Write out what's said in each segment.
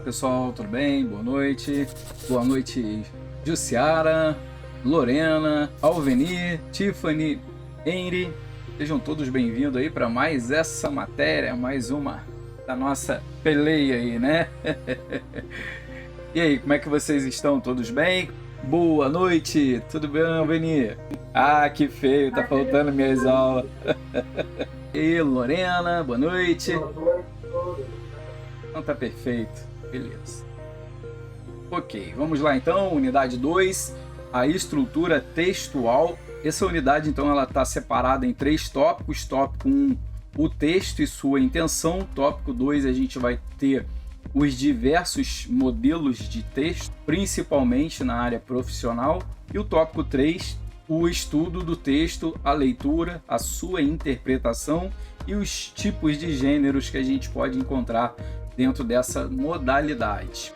pessoal, tudo bem? Boa noite. Boa noite, Jussiara, Lorena, Alvenir, Tiffany, Henry. Sejam todos bem-vindos aí para mais essa matéria, mais uma da nossa peleia aí, né? E aí, como é que vocês estão? Todos bem? Boa noite, tudo bem, Alvenir? Ah, que feio, tá faltando minhas aulas. E Lorena, boa noite. Então tá perfeito, beleza. Ok, vamos lá então, unidade 2, a estrutura textual. Essa unidade então ela está separada em 3 tópicos. Tópico 1, o texto e sua intenção. Tópico 2, a gente vai ter os diversos modelos de texto, principalmente na área profissional. E o tópico 3, o estudo do texto, a leitura, a sua interpretação e os tipos de gêneros que a gente pode encontrar dentro dessa modalidade.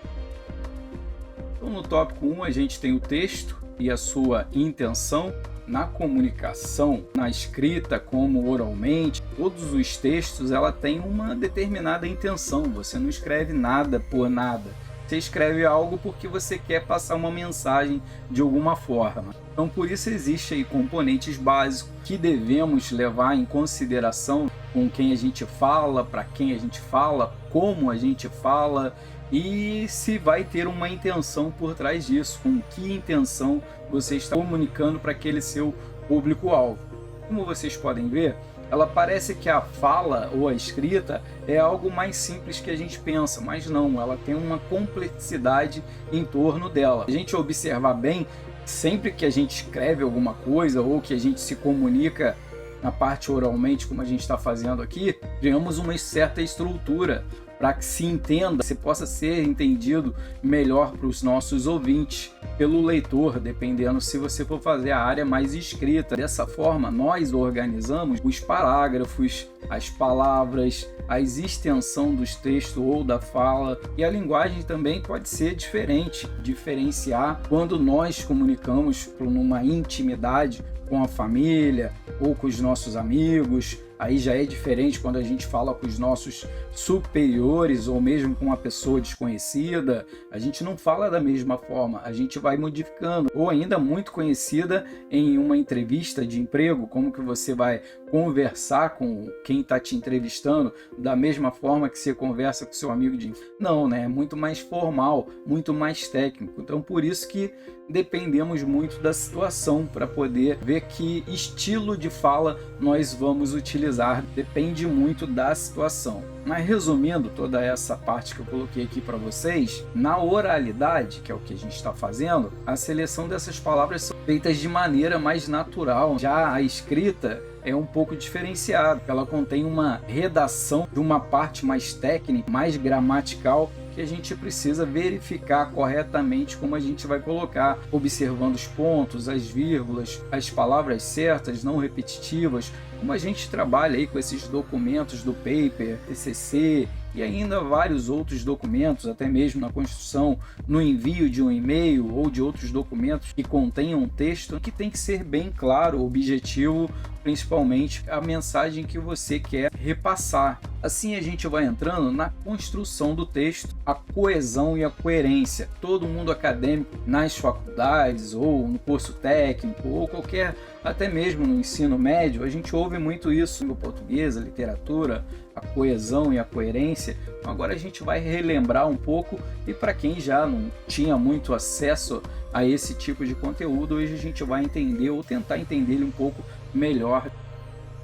Então, no tópico 1, a gente tem o texto e a sua intenção. Na comunicação, na escrita como oralmente, todos os textos ela tem uma determinada intenção. Você não escreve nada por nada. Você escreve algo porque você quer passar uma mensagem de alguma forma. Então, por isso existem aí componentes básicos que devemos levar em consideração com quem a gente fala, para quem a gente fala, como a gente fala e se vai ter uma intenção por trás disso, com que intenção você está comunicando para aquele seu público-alvo. Como vocês podem ver, ela parece que a fala ou a escrita é algo mais simples que a gente pensa, mas não, ela tem uma complexidade em torno dela. Se a gente observar bem, sempre que a gente escreve alguma coisa ou que a gente se comunica na parte oralmente, como a gente está fazendo aqui, criamos uma certa estrutura para que se entenda, se possa ser entendido melhor para os nossos ouvintes, pelo leitor, dependendo se você for fazer a área mais escrita. Dessa forma, nós organizamos os parágrafos, as palavras, a extensão dos textos ou da fala, e a linguagem também pode ser diferente, diferenciar quando nós comunicamos numa intimidade com a família ou com os nossos amigos. Aí já é diferente quando a gente fala com os nossos superiores ou mesmo com uma pessoa desconhecida. A gente não fala da mesma forma, a gente vai modificando. Ou ainda muito conhecida em uma entrevista de emprego, como que você vai conversar com quem está te entrevistando da mesma forma que você conversa com seu amigo de... Não, né? É muito mais formal, muito mais técnico. Então por isso que dependemos muito da situação para poder ver que estilo de fala nós vamos utilizar. Depende muito da situação. Mas resumindo toda essa parte que eu coloquei aqui para vocês, na oralidade, que é o que a gente está fazendo, a seleção dessas palavras são feitas de maneira mais natural. Já a escrita é um pouco diferenciada. Ela contém uma redação de uma parte mais técnica, mais gramatical, que a gente precisa verificar corretamente como a gente vai colocar, observando os pontos, as vírgulas, as palavras certas, não repetitivas, como a gente trabalha aí com esses documentos do paper, TCC e ainda vários outros documentos, até mesmo na construção, no envio de um e-mail ou de outros documentos que contenham um texto que tem que ser bem claro, objetivo, principalmente a mensagem que você quer repassar. Assim a gente vai entrando na construção do texto, a coesão e a coerência. Todo mundo acadêmico nas faculdades ou no curso técnico ou qualquer, até mesmo no ensino médio, a gente ouve muito isso no português, a literatura, a coesão e a coerência. Então agora a gente vai relembrar um pouco, e para quem já não tinha muito acesso a esse tipo de conteúdo, hoje a gente vai entender ou tentar entender ele um pouco melhor.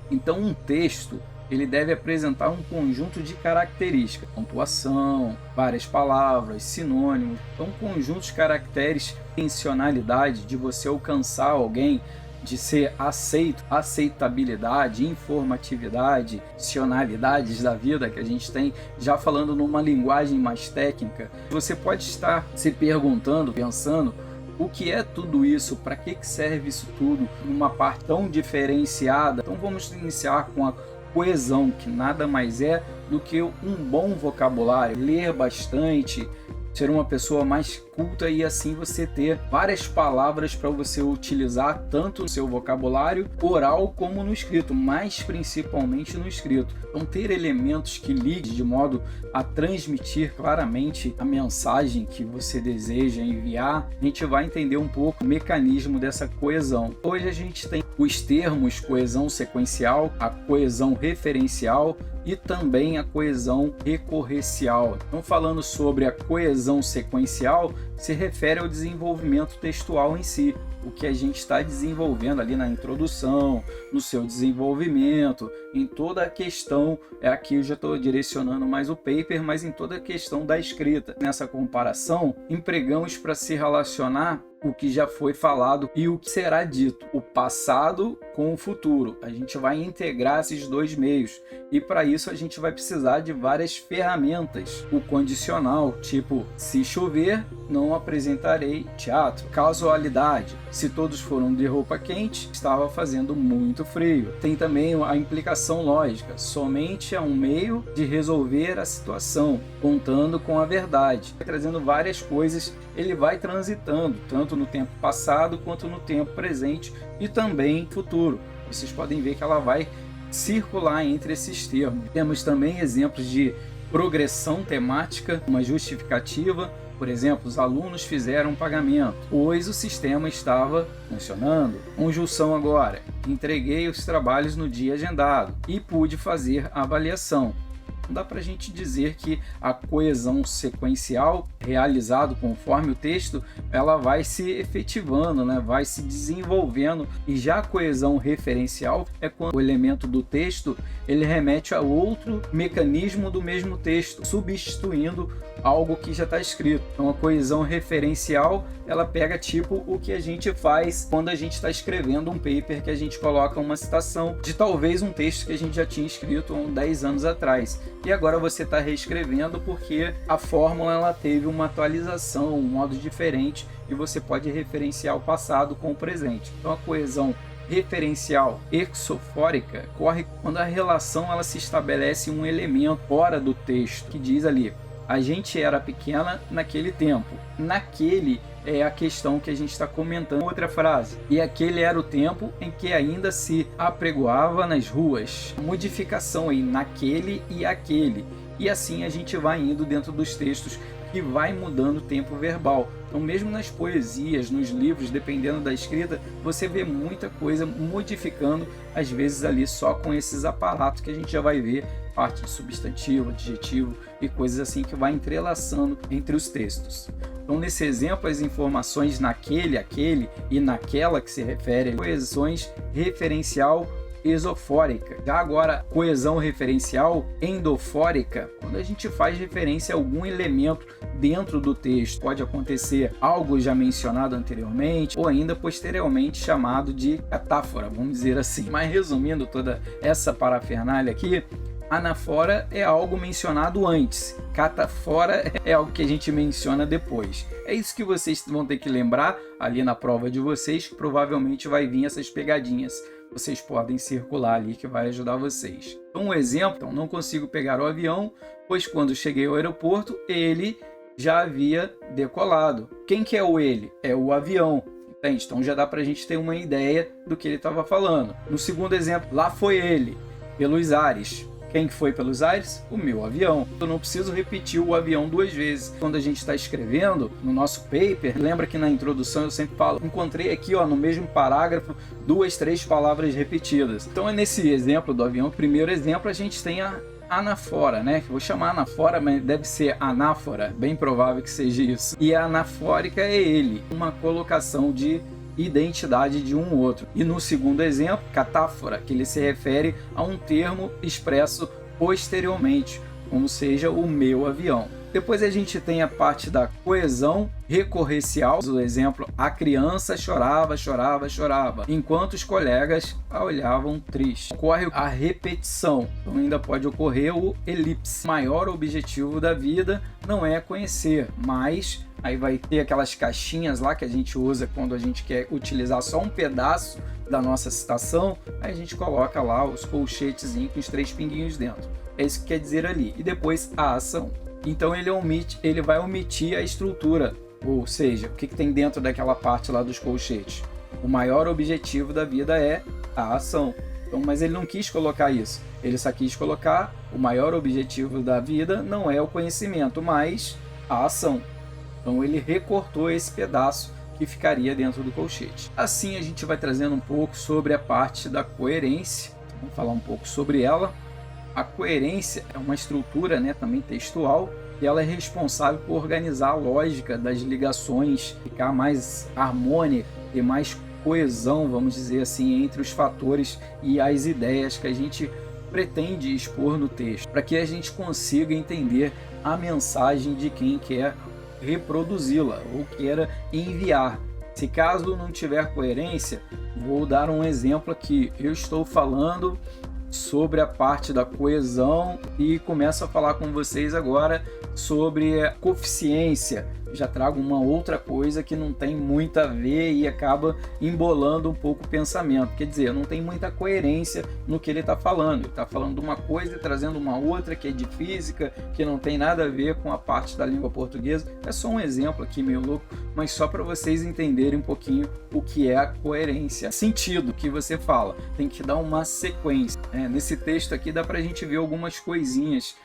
Então um texto ele deve apresentar um conjunto de características, pontuação, várias palavras, sinônimos, então um conjunto de caracteres, intencionalidade de você alcançar alguém, de ser aceito, aceitabilidade, informatividade, funcionalidades da vida que a gente tem, já falando numa linguagem mais técnica. Você pode estar se perguntando, pensando, o que é tudo isso? Para que serve isso tudo? Numa parte tão diferenciada. Então vamos iniciar com a coesão, que nada mais é do que um bom vocabulário, ler bastante, ser uma pessoa mais culta e assim você ter várias palavras para você utilizar tanto no seu vocabulário oral como no escrito, mas principalmente no escrito. Então ter elementos que liguem de modo a transmitir claramente a mensagem que você deseja enviar, a gente vai entender um pouco o mecanismo dessa coesão. Hoje a gente tem os termos coesão sequencial, a coesão referencial e também a coesão recorrencial. Então, falando sobre a coesão sequencial, se refere ao desenvolvimento textual em si, o que a gente está desenvolvendo ali na introdução, no seu desenvolvimento, em toda a questão, aqui eu já estou direcionando mais o paper, mas em toda a questão da escrita. Nessa comparação, empregamos para se relacionar o que já foi falado e o que será dito, o passado com o futuro. A gente vai integrar esses dois meios e para isso a gente vai precisar de várias ferramentas. O condicional, tipo, se chover, não apresentarei teatro. Casualidade, se todos foram de roupa quente, estava fazendo muito frio. Tem também a implicação lógica, somente é um meio de resolver a situação, contando com a verdade. Trazendo várias coisas, ele vai transitando, tanto no tempo passado quanto no tempo presente e também futuro. Vocês podem ver que ela vai circular entre esses termos. Temos também exemplos de progressão temática, uma justificativa. Por exemplo, os alunos fizeram um pagamento, pois o sistema estava funcionando. Conjunção agora, entreguei os trabalhos no dia agendado e pude fazer a avaliação. Não dá para a gente dizer que a coesão sequencial, realizado conforme o texto, ela vai se efetivando, né? Vai se desenvolvendo, e já a coesão referencial é quando o elemento do texto ele remete a outro mecanismo do mesmo texto, substituindo algo que já está escrito. Então a coesão referencial ela pega tipo o que a gente faz quando a gente está escrevendo um paper, que a gente coloca uma citação de talvez um texto que a gente já tinha escrito há uns 10 anos atrás. E agora você está reescrevendo porque a fórmula ela teve uma atualização, um modo diferente, e você pode referenciar o passado com o presente. Então a coesão referencial exofórica ocorre quando a relação ela se estabelece em um elemento fora do texto, que diz ali: a gente era pequena naquele tempo. Naquele é a questão que a gente está comentando. Outra frase: e aquele era o tempo em que ainda se apregoava nas ruas. Modificação aí, naquele e aquele. E assim a gente vai indo dentro dos textos que vai mudando o tempo verbal. Então mesmo nas poesias, nos livros, dependendo da escrita, você vê muita coisa modificando, às vezes ali só com esses aparatos que a gente já vai ver, parte de substantivo, adjetivo e coisas assim que vai entrelaçando entre os textos. Então nesse exemplo, as informações naquele, aquele e naquela que se refere a coesões referencial exofórica. Já agora, coesão referencial endofórica, quando a gente faz referência a algum elemento dentro do texto, pode acontecer algo já mencionado anteriormente ou ainda posteriormente chamado de catáfora, vamos dizer assim. Mas resumindo toda essa parafernália aqui, anafora é algo mencionado antes, catafora é algo que a gente menciona depois. É isso que vocês vão ter que lembrar ali na prova de vocês, que provavelmente vai vir essas pegadinhas. Vocês podem circular ali que vai ajudar vocês. Então, um exemplo: então, não consigo pegar o avião, pois quando cheguei ao aeroporto, ele já havia decolado. Quem que é o ele? É o avião. Entende? Então já dá para a gente ter uma ideia do que ele estava falando. No segundo exemplo, lá foi ele, pelos ares. Quem que foi pelos ares? O meu avião. Eu não preciso repetir o avião duas vezes. Quando a gente está escrevendo no nosso paper, lembra que na introdução eu sempre falo, encontrei aqui no mesmo parágrafo 2, 3 palavras repetidas. Então é nesse exemplo do avião, primeiro exemplo, a gente tem a anafora, né? Vou chamar anafora, mas deve ser anáfora, bem provável que seja isso. E a anafórica é ele, uma colocação de identidade de um outro. E no segundo exemplo, catáfora, que ele se refere a um termo expresso posteriormente, como seja o meu avião. Depois a gente tem a parte da coesão recorrencial. O exemplo: a criança chorava, chorava, chorava, enquanto os colegas a olhavam triste. Ocorre a repetição. Então ainda pode ocorrer o elipse. O maior objetivo da vida não é conhecer, mas aí vai ter aquelas caixinhas lá que a gente usa quando a gente quer utilizar só um pedaço da nossa citação. Aí a gente coloca lá os colchetezinhos com os 3 pinguinhos dentro. É isso que quer dizer ali. E depois a ação. Então ele vai omitir a estrutura, ou seja, o que tem dentro daquela parte lá dos colchetes. O maior objetivo da vida é a ação. Então, mas ele não quis colocar isso. Ele só quis colocar o maior objetivo da vida não é o conhecimento, mas a ação. Então ele recortou esse pedaço que ficaria dentro do colchete. Assim a gente vai trazendo um pouco sobre a parte da coerência. Vamos falar um pouco sobre ela. A coerência é uma estrutura, né, também textual, e ela é responsável por organizar a lógica das ligações, ficar mais harmônica e mais coesão, vamos dizer assim, entre os fatores e as ideias que a gente pretende expor no texto, para que a gente consiga entender a mensagem de quem quer reproduzi-la ou queira enviar. Se caso não tiver coerência, vou dar um exemplo aqui. Eu estou falando sobre a parte da coesão e começo a falar com vocês agora sobre coeficiência. Já trago uma outra coisa que não tem muito a ver e acaba embolando um pouco o pensamento. Quer dizer, não tem muita coerência no que ele está falando. Ele está falando de uma coisa e trazendo uma outra que é de física, que não tem nada a ver com a parte da língua portuguesa. É só um exemplo aqui meio louco, mas só para vocês entenderem um pouquinho o que é a coerência. Sentido que você fala, tem que dar uma sequência. Nesse texto aqui dá para a gente ver algumas coisinhas,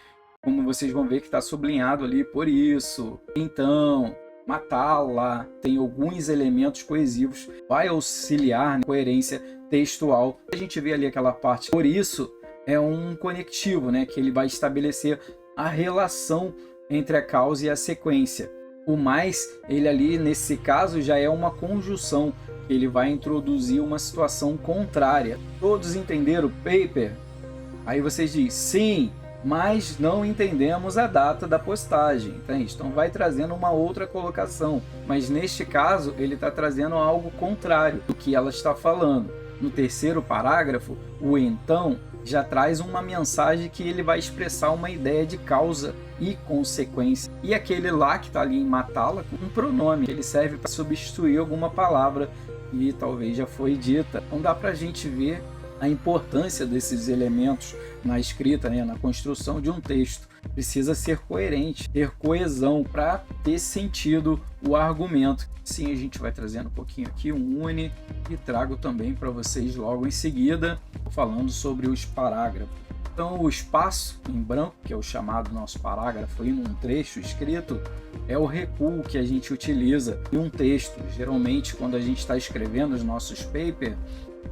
como vocês vão ver que está sublinhado ali, por isso, então, matá-la, tem alguns elementos coesivos, vai auxiliar na coerência textual. A gente vê ali aquela parte, por isso, é um conectivo, né, que ele vai estabelecer a relação entre a causa e a sequência. O mais, ele ali, nesse caso, já é uma conjunção, ele vai introduzir uma situação contrária. Todos entenderam o paper? Aí vocês dizem, sim, mas não entendemos a data da postagem, entende? Então vai trazendo uma outra colocação, mas neste caso ele está trazendo algo contrário do que ela está falando. No terceiro parágrafo, o então já traz uma mensagem que ele vai expressar uma ideia de causa e consequência. E aquele lá que está ali em matá-la, um pronome, ele serve para substituir alguma palavra que talvez já foi dita. Então dá para a gente ver a importância desses elementos na escrita, né, na construção de um texto. Precisa ser coerente, ter coesão para ter sentido o argumento. Sim, a gente vai trazendo um pouquinho aqui um une e trago também para vocês logo em seguida, falando sobre os parágrafos. Então, o espaço em branco, que é o chamado nosso parágrafo em um trecho escrito, é o recuo que a gente utiliza em um texto. Geralmente, quando a gente está escrevendo os nossos papers,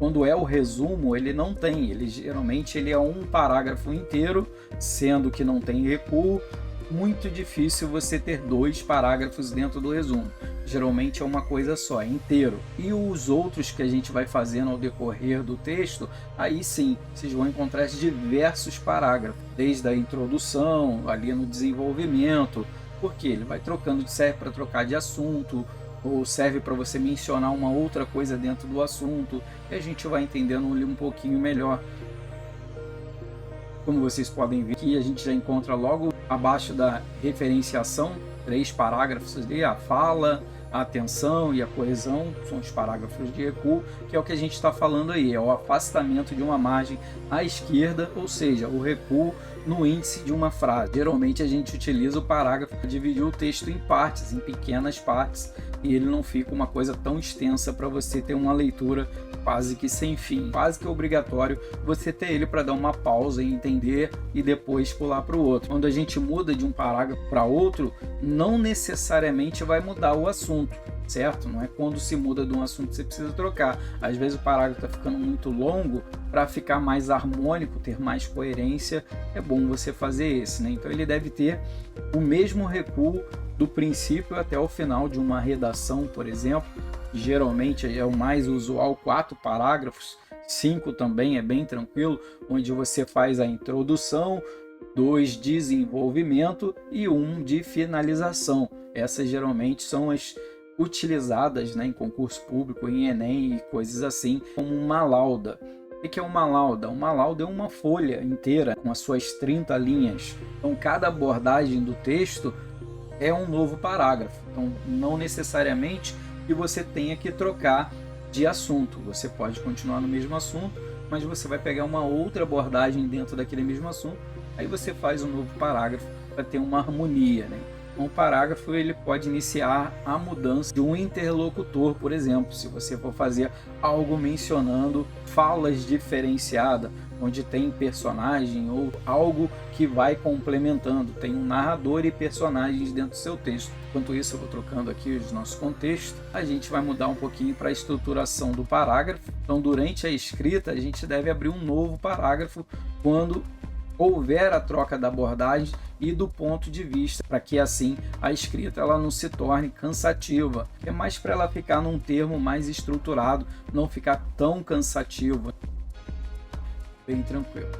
quando é o resumo, ele não tem, geralmente ele é um parágrafo inteiro, sendo que não tem recuo. Muito difícil você ter 2 parágrafos dentro do resumo. Geralmente é uma coisa só, é inteiro. E os outros que a gente vai fazendo ao decorrer do texto, aí sim, vocês vão encontrar diversos parágrafos, desde a introdução, ali no desenvolvimento, porque ele vai trocando, serve para trocar de assunto, ou serve para você mencionar uma outra coisa dentro do assunto, e a gente vai entendendo um pouquinho melhor. Como vocês podem ver aqui, a gente já encontra logo abaixo da referenciação 3 parágrafos ali, a fala, a atenção e a coesão, são os parágrafos de recuo, que é o que a gente está falando aí, é o afastamento de uma margem à esquerda, ou seja, o recuo no índice de uma frase. Geralmente a gente utiliza o parágrafo para dividir o texto em partes, em pequenas partes, e ele não fica uma coisa tão extensa para você ter uma leitura quase que sem fim. Quase que é obrigatório você ter ele para dar uma pausa e entender e depois pular para o outro. Quando a gente muda de um parágrafo para outro, não necessariamente vai mudar o assunto, certo? Não é quando se muda de um assunto que você precisa trocar. Às vezes o parágrafo está ficando muito longo, para ficar mais harmônico, ter mais coerência, é bom você fazer esse, né? Então ele deve ter o mesmo recuo do princípio até o final de uma redação, por exemplo. Geralmente é o mais usual, 4 parágrafos, 5 também é bem tranquilo, onde você faz a introdução, 2 desenvolvimento e 1 de finalização. Essas geralmente são as utilizadas, né, em concurso público, em Enem e coisas assim, como uma lauda. O que é uma lauda? Uma lauda é uma folha inteira com as suas 30 linhas. Então cada abordagem do texto é um novo parágrafo. Então não necessariamente que você tenha que trocar de assunto. Você pode continuar no mesmo assunto, mas você vai pegar uma outra abordagem dentro daquele mesmo assunto, aí você faz um novo parágrafo para ter uma harmonia, né? Um parágrafo ele pode iniciar a mudança de um interlocutor, por exemplo, se você for fazer algo mencionando falas diferenciadas, onde tem personagem ou algo que vai complementando, tem um narrador e personagens dentro do seu texto. Enquanto isso, eu vou trocando aqui os nossos contextos, a gente vai mudar um pouquinho para a estruturação do parágrafo. Então, durante a escrita, a gente deve abrir um novo parágrafo quando houver a troca da abordagem e do ponto de vista, para que assim a escrita ela não se torne cansativa. É mais para ela ficar num termo mais estruturado, não ficar tão cansativa. Bem tranquilo.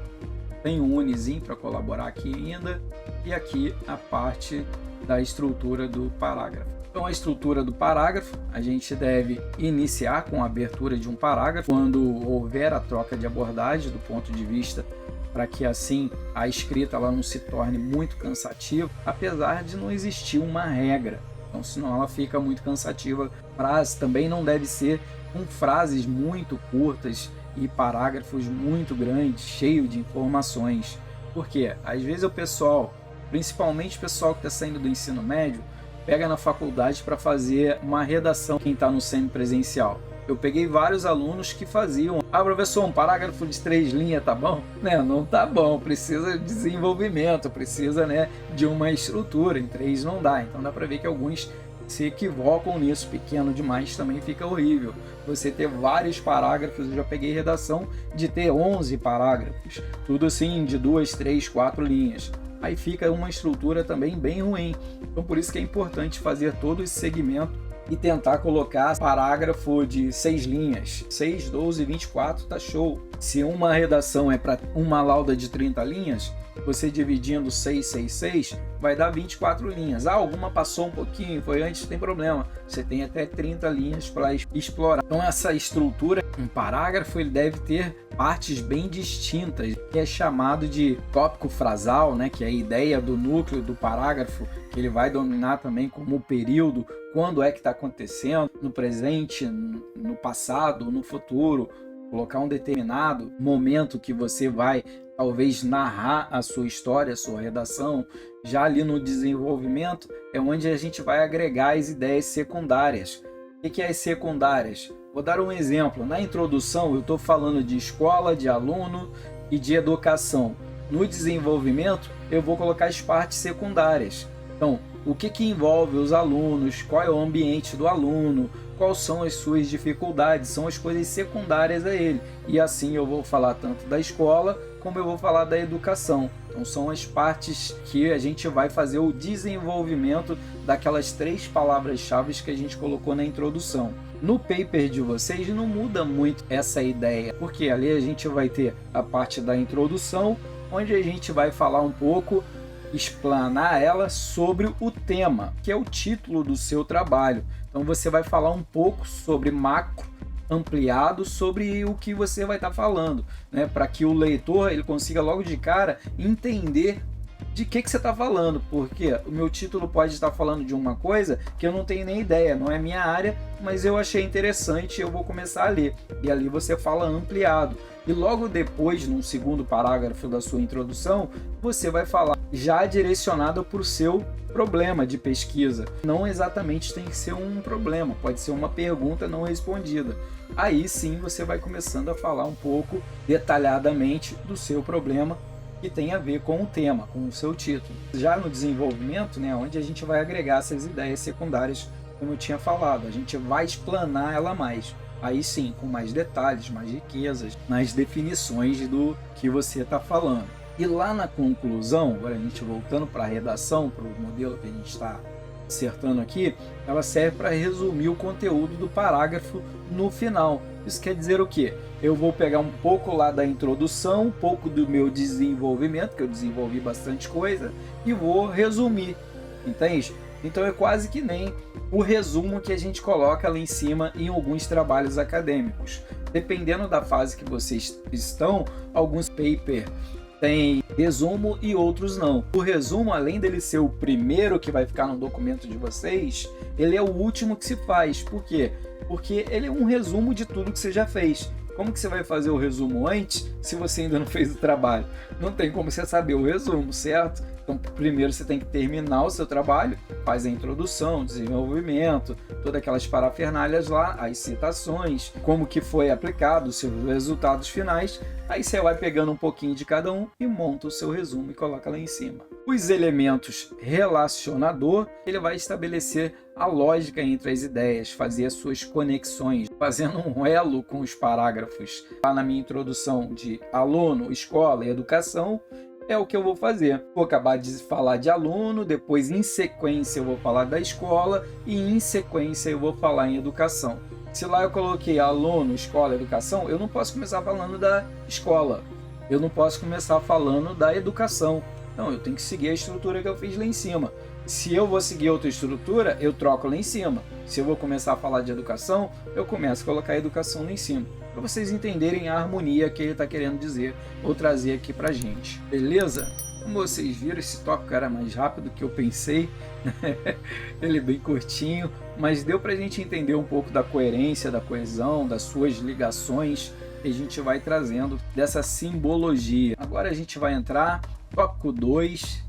Tem um unizinho para colaborar aqui ainda, e aqui a parte da estrutura do parágrafo. Então, a estrutura do parágrafo, a gente deve iniciar com a abertura de um parágrafo quando houver a troca de abordagem do ponto de vista, para que assim a escrita ela não se torne muito cansativa, apesar de não existir uma regra. Então, senão ela fica muito cansativa. Frase também não deve ser com frases muito curtas e parágrafos muito grandes, cheio de informações. Porque às vezes o pessoal, principalmente o pessoal que está saindo do ensino médio, pega na faculdade para fazer uma redação, quem está no semipresencial. Eu peguei vários alunos que faziam: ah, professor, um parágrafo de 3 linhas, tá bom? Né? Não tá bom, precisa de desenvolvimento, precisa, né, de uma estrutura, em 3 não dá. Então dá para ver que alguns se equivocam nisso, pequeno demais também fica horrível. Você ter vários parágrafos, eu já peguei redação de ter 11 parágrafos, tudo assim de 2, 3, 4 linhas. Aí fica uma estrutura também bem ruim. Então por isso que é importante fazer todo esse segmento e tentar colocar parágrafo de 6 linhas, 6, 12, 24, tá show. Se uma redação é para uma lauda de 30 linhas, você dividindo 6, 6, 6, vai dar 24 linhas. Ah, alguma passou um pouquinho, foi antes, não tem problema. Você tem até 30 linhas para explorar. Então essa estrutura, um parágrafo, ele deve ter partes bem distintas, que é chamado de tópico frasal, né? Que é a ideia do núcleo do parágrafo, que ele vai dominar também como período, quando é que está acontecendo, no presente, no passado, no futuro. Colocar um determinado momento que você vai talvez narrar a sua história, a sua redação. Já ali no desenvolvimento é onde a gente vai agregar as ideias secundárias. O que é as secundárias? Vou dar um exemplo. Na introdução eu estou falando de escola, de aluno e de educação. No desenvolvimento eu vou colocar as partes secundárias. Então, o que envolve os alunos, qual é o ambiente do aluno, quais são as suas dificuldades, são as coisas secundárias a ele. E assim eu vou falar tanto da escola como eu vou falar da educação. Então são as partes que a gente vai fazer o desenvolvimento daquelas 3 palavras-chave que a gente colocou na introdução. No paper de vocês não muda muito essa ideia, porque ali a gente vai ter a parte da introdução, onde a gente vai falar um pouco, explanar ela sobre o tema, que é o título do seu trabalho. Então você vai falar um pouco sobre macro, ampliado, sobre o que você vai estar falando, né? Para que o leitor ele consiga logo de cara entender de que você está falando, porque o meu título pode estar falando de uma coisa que eu não tenho nem ideia, não é minha área, mas eu achei interessante e eu vou começar a ler. E ali você fala ampliado. E logo depois, num segundo parágrafo da sua introdução, você vai falar já direcionado para o seu problema de pesquisa. Não exatamente tem que ser um problema, pode ser uma pergunta não respondida. Aí sim você vai começando a falar um pouco detalhadamente do seu problema, que tem a ver com o tema, com o seu título. Já no desenvolvimento, né, onde a gente vai agregar essas ideias secundárias, como eu tinha falado, a gente vai explanar ela mais. Aí sim, com mais detalhes, mais riquezas, nas definições do que você está falando. E lá na conclusão, agora a gente voltando para a redação, para o modelo que a gente está acertando aqui, ela serve para resumir o conteúdo do parágrafo no final. Isso quer dizer o quê? Eu vou pegar um pouco lá da introdução, um pouco do meu desenvolvimento, que eu desenvolvi bastante coisa, e vou resumir, entende? Então é quase que nem o resumo que a gente coloca lá em cima em alguns trabalhos acadêmicos. Dependendo da fase que vocês estão, alguns papers têm resumo e outros não. O resumo, além dele ser o primeiro que vai ficar no documento de vocês, ele é o último que se faz. Por quê? Porque ele é um resumo de tudo que você já fez. Como que você vai fazer o resumo antes se você ainda não fez o trabalho? Não tem como você saber o resumo, certo? Então, primeiro você tem que terminar o seu trabalho, faz a introdução, desenvolvimento, todas aquelas parafernálias lá, as citações, como que foi aplicado, os seus resultados finais. Aí você vai pegando um pouquinho de cada um e monta o seu resumo e coloca lá em cima. Os elementos relacionador, ele vai estabelecer a lógica entre as ideias, fazer as suas conexões, fazendo um elo com os parágrafos. Lá na minha introdução de aluno, escola e educação, é o que eu vou fazer. Vou acabar de falar de aluno, depois em sequência eu vou falar da escola e em sequência eu vou falar em educação. Se lá eu coloquei aluno, escola, educação, eu não posso começar falando da escola. Eu não posso começar falando da educação. Não, eu tenho que seguir a estrutura que eu fiz lá em cima. Se eu vou seguir outra estrutura, eu troco lá em cima. Se eu vou começar a falar de educação, eu começo a colocar a educação lá em cima. Para vocês entenderem a harmonia que ele está querendo dizer ou trazer aqui para a gente. Beleza? Como vocês viram, esse tópico era mais rápido do que eu pensei. Ele é bem curtinho, mas deu para a gente entender um pouco da coerência, da coesão, das suas ligações que a gente vai trazendo dessa simbologia. Agora a gente vai entrar tópico 2,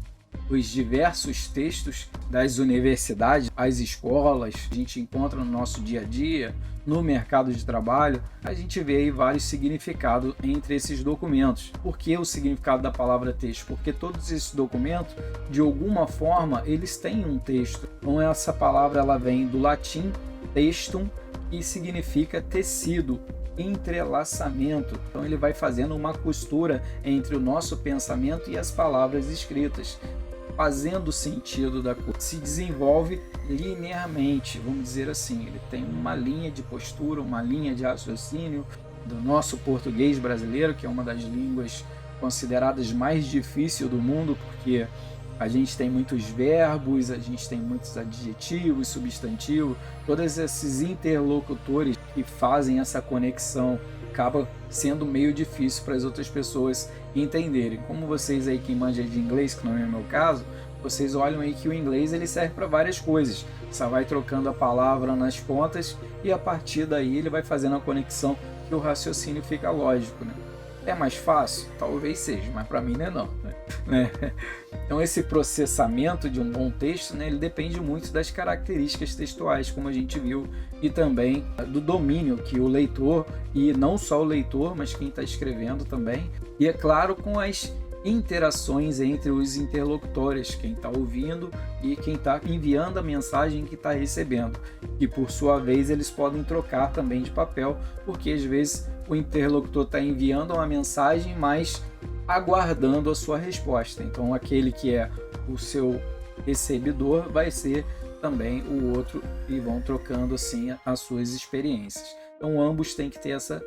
os diversos textos das universidades, as escolas, a gente encontra no nosso dia a dia, no mercado de trabalho. A gente vê aí vários significados entre esses documentos. Por que o significado da palavra texto? Porque todos esses documentos, de alguma forma, eles têm um texto. Então essa palavra ela vem do latim textum, que significa tecido, entrelaçamento. Então ele vai fazendo uma costura entre o nosso pensamento e as palavras escritas, fazendo sentido da coisa. Se desenvolve linearmente, vamos dizer assim. Ele tem uma linha de postura, uma linha de raciocínio do nosso português brasileiro, que é uma das línguas consideradas mais difíceis do mundo, porque a gente tem muitos verbos, a gente tem muitos adjetivos, substantivos, todos esses interlocutores que fazem essa conexão. Acaba sendo meio difícil para as outras pessoas entenderem. Como vocês aí que manjam de inglês, que não é o meu caso, vocês olham aí que o inglês ele serve para várias coisas. Só vai trocando a palavra nas pontas e a partir daí ele vai fazendo a conexão que o raciocínio fica lógico, né? É mais fácil? Talvez seja, mas para mim não, né? Então esse processamento de um bom texto, né, ele depende muito das características textuais, como a gente viu, e também do domínio que o leitor, e não só o leitor, mas quem está escrevendo também, e é claro com as interações entre os interlocutores, quem está ouvindo e quem está enviando a mensagem que está recebendo. E por sua vez eles podem trocar também de papel, porque às vezes o interlocutor está enviando uma mensagem, mas aguardando a sua resposta. Então aquele que é o seu recebedor vai ser também o outro e vão trocando assim as suas experiências. Então ambos têm que ter essa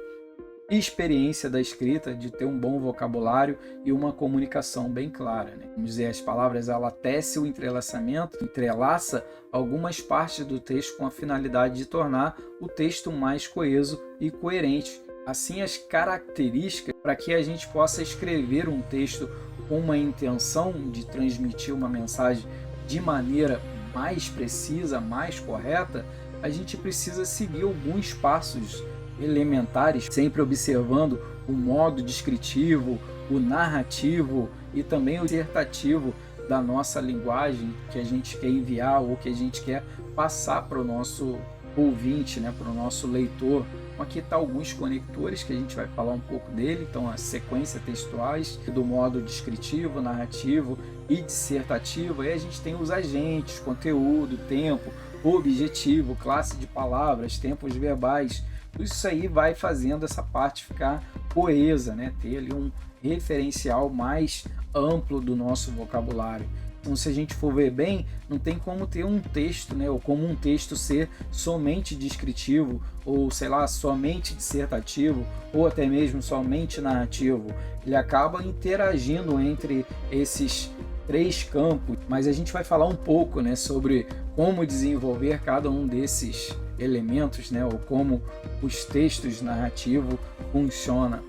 experiência da escrita, de ter um bom vocabulário e uma comunicação bem clara, né? Vamos dizer, as palavras ela tece o entrelaçamento, entrelaça algumas partes do texto com a finalidade de tornar o texto mais coeso e coerente. Assim, as características para que a gente possa escrever um texto com uma intenção de transmitir uma mensagem de maneira mais precisa, mais correta, a gente precisa seguir alguns passos elementares, sempre observando o modo descritivo, o narrativo e também o dissertativo da nossa linguagem que a gente quer enviar ou que a gente quer passar para o nosso ouvinte, né, para o nosso leitor. Aqui está alguns conectores que a gente vai falar um pouco dele, então as sequências textuais do modo descritivo, narrativo e dissertativo. Aí a gente tem os agentes, conteúdo, tempo, objetivo, classe de palavras, tempos verbais. Tudo isso aí vai fazendo essa parte ficar coesa, né? Ter ali um referencial mais amplo do nosso vocabulário. Então, se a gente for ver bem, não tem como ter um texto, né? Ou como um texto ser somente descritivo, ou sei lá, somente dissertativo, ou até mesmo somente narrativo. Ele acaba interagindo entre esses três campos, mas a gente vai falar um pouco, né, sobre como desenvolver cada um desses elementos, né, ou como os textos narrativos funcionam.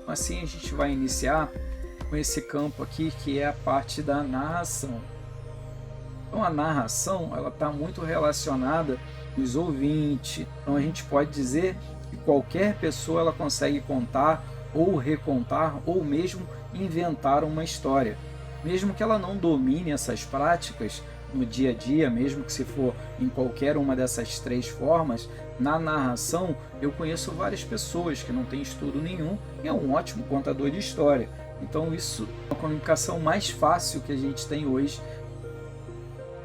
Assim a gente vai iniciar com esse campo aqui, que é a parte da narração. Então a narração ela está muito relacionada aos ouvintes. Então a gente pode dizer que qualquer pessoa ela consegue contar ou recontar ou mesmo inventar uma história. mesmo que ela não domine essas práticas no dia a dia, mesmo que se for em qualquer uma dessas 3 formas, na narração eu conheço várias pessoas que não têm estudo nenhum e é um ótimo contador de história. Então isso é a comunicação mais fácil que a gente tem hoje.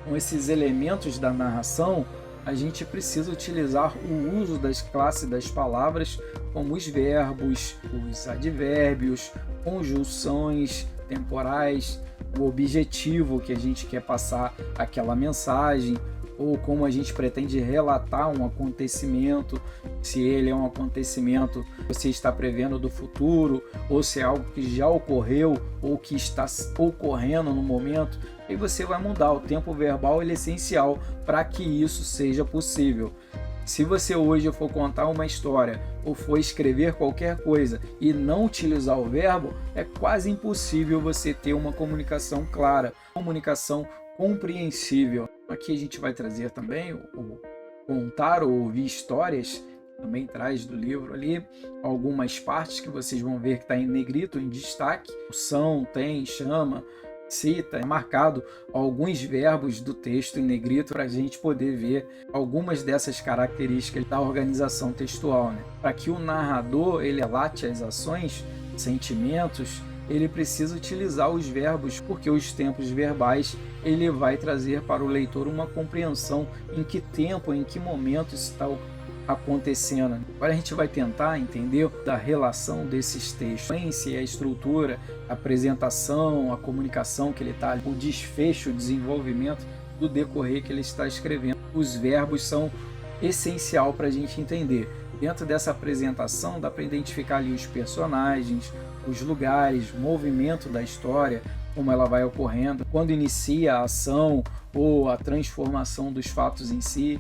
Com esses elementos da narração, a gente precisa utilizar o uso das classes das palavras, como os verbos, os advérbios, conjunções temporais, o objetivo que a gente quer passar aquela mensagem, ou como a gente pretende relatar um acontecimento, se ele é um acontecimento que você está prevendo do futuro, ou se é algo que já ocorreu ou que está ocorrendo no momento. E você vai mudar. O tempo verbal ele é essencial para que isso seja possível. Se você hoje for contar uma história ou for escrever qualquer coisa e não utilizar o verbo, é quase impossível você ter uma comunicação clara, comunicação compreensível. Aqui a gente vai trazer também o contar ou ouvir histórias, também traz do livro ali algumas partes que vocês vão ver que está em negrito, em destaque. São, tem, chama, cita, é marcado alguns verbos do texto em negrito para a gente poder ver algumas dessas características da organização textual, né? Para que o narrador ele relate as ações, sentimentos, ele precisa utilizar os verbos, porque os tempos verbais ele vai trazer para o leitor uma compreensão em que tempo, em que momento está acontecendo. Agora a gente vai tentar entender da relação desses textos, se a estrutura, a apresentação, a comunicação que ele está, o desfecho, o desenvolvimento do decorrer que ele está escrevendo. Os verbos são essencial para a gente entender. Dentro dessa apresentação dá para identificar ali os personagens, os lugares, o movimento da história, como ela vai ocorrendo, quando inicia a ação ou a transformação dos fatos em si.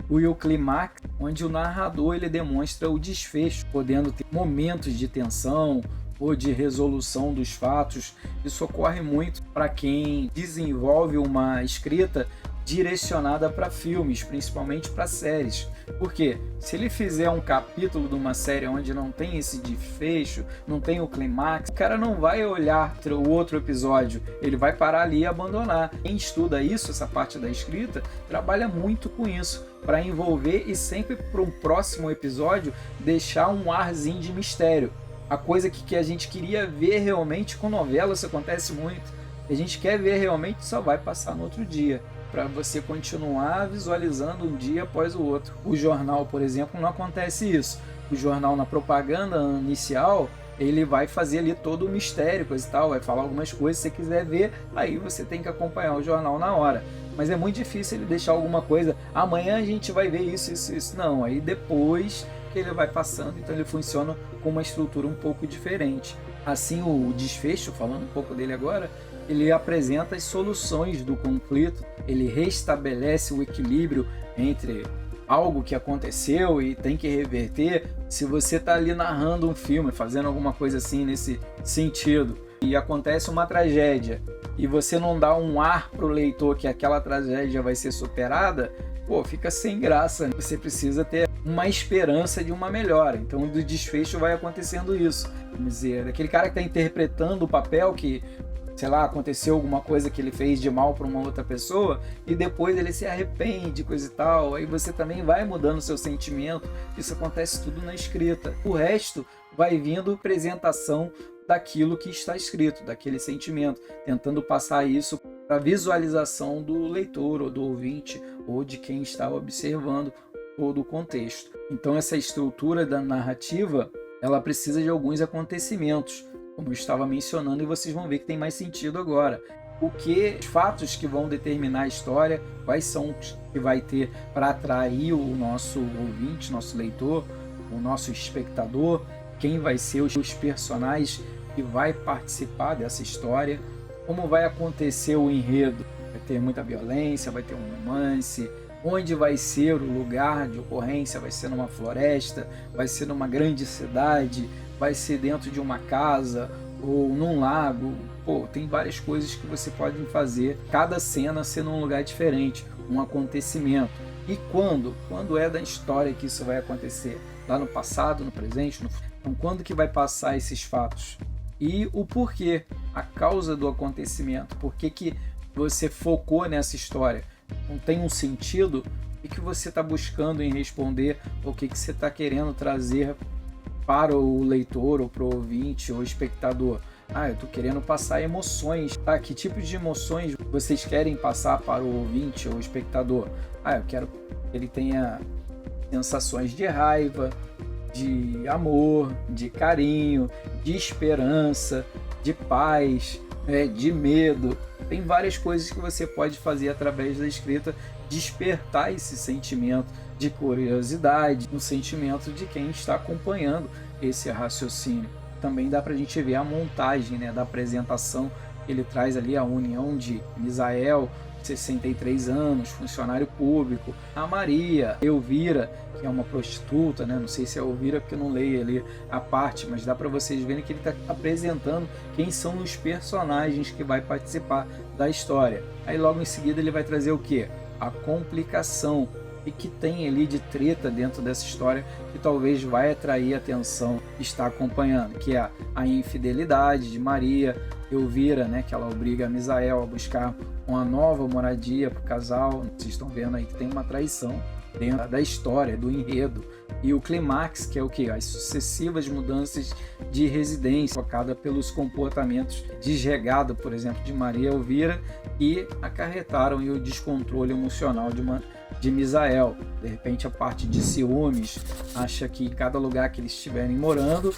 O clímax, onde o narrador ele demonstra o desfecho, podendo ter momentos de tensão ou de resolução dos fatos. Isso ocorre muito para quem desenvolve uma escrita direcionada para filmes, principalmente para séries. Porque se ele fizer um capítulo de uma série onde não tem esse desfecho, não tem o clímax, o cara não vai olhar o outro episódio, ele vai parar ali e abandonar. Quem estuda isso, essa parte da escrita, trabalha muito com isso, para envolver e sempre para um próximo episódio deixar um arzinho de mistério. A coisa que a gente queria ver realmente com novela, isso acontece muito. A gente quer ver realmente, só vai passar no outro dia, para você continuar visualizando um dia após o outro. O jornal, por exemplo, não acontece isso. O jornal, na propaganda inicial, ele vai fazer ali todo o mistério, coisa e tal, vai falar algumas coisas, se você quiser ver, aí você tem que acompanhar o jornal na hora. Mas é muito difícil ele deixar alguma coisa, amanhã a gente vai ver isso, isso, isso. Não, aí depois que ele vai passando, então ele funciona com uma estrutura um pouco diferente. Assim, o desfecho, falando um pouco dele agora, ele apresenta as soluções do conflito, ele restabelece o equilíbrio entre algo que aconteceu e tem que reverter. Se você está ali narrando um filme, fazendo alguma coisa assim nesse sentido, e acontece uma tragédia, e você não dá um ar para o leitor que aquela tragédia vai ser superada, pô, fica sem graça. Você precisa ter uma esperança de uma melhora. Então, do desfecho vai acontecendo isso. Vamos dizer, aquele cara que está interpretando o papel que, sei lá, aconteceu alguma coisa que ele fez de mal para uma outra pessoa e depois ele se arrepende, coisa e tal, aí você também vai mudando o seu sentimento. Isso acontece tudo na escrita. O resto vai vindo apresentação daquilo que está escrito, daquele sentimento, tentando passar isso para a visualização do leitor ou do ouvinte ou de quem está observando todo o contexto. Então essa estrutura da narrativa, ela precisa de alguns acontecimentos, como eu estava mencionando, e vocês vão ver que tem mais sentido agora. Os fatos que vão determinar a história, quais são os que vai ter para atrair o nosso ouvinte, nosso leitor, o nosso espectador, quem vai ser os personagens que vai participar dessa história, como vai acontecer o enredo. Vai ter muita violência, vai ter um romance, onde vai ser o lugar de ocorrência, vai ser numa floresta, vai ser numa grande cidade, vai ser dentro de uma casa ou num lago. Pô, tem várias coisas que você pode fazer, cada cena ser num lugar diferente, um acontecimento. E quando? Quando é da história que isso vai acontecer? Lá no passado, no presente, no futuro? Então, quando que vai passar esses fatos? E o porquê? a causa do acontecimento, por que você focou nessa história. Não tem um sentido? O que você está buscando em responder? O que você está querendo trazer para o leitor, ou para o ouvinte, ou espectador? Eu estou querendo passar emoções. Que tipo de emoções vocês querem passar para o ouvinte ou espectador? Eu quero que ele tenha sensações de raiva, de amor, de carinho, de esperança, de paz, de medo. Tem várias coisas que você pode fazer através da escrita, despertar esse sentimento de curiosidade, um sentimento de quem está acompanhando esse raciocínio. Também dá para a gente ver a montagem, da apresentação. Ele traz ali a união de Misael, 63 anos, funcionário público, a Maria, Elvira, que é uma prostituta, não sei se é Elvira porque eu não leio ali a parte, mas dá para vocês verem que ele está apresentando quem são os personagens que vai participar da história. Aí logo em seguida ele vai trazer o quê? A complicação, e que tem ali de treta dentro dessa história que talvez vai atrair a atenção que está acompanhando, que é a infidelidade de Maria, Elvira, que ela obriga a Misael a buscar uma nova moradia para o casal. Vocês estão vendo aí que tem uma traição dentro da história, do enredo. E o clímax, que é o que? As sucessivas mudanças de residência focada pelos comportamentos desregados, por exemplo, de Maria Elvira, e acarretaram o descontrole emocional de Misael. De repente a parte de ciúmes, acha que em cada lugar que eles estiverem morando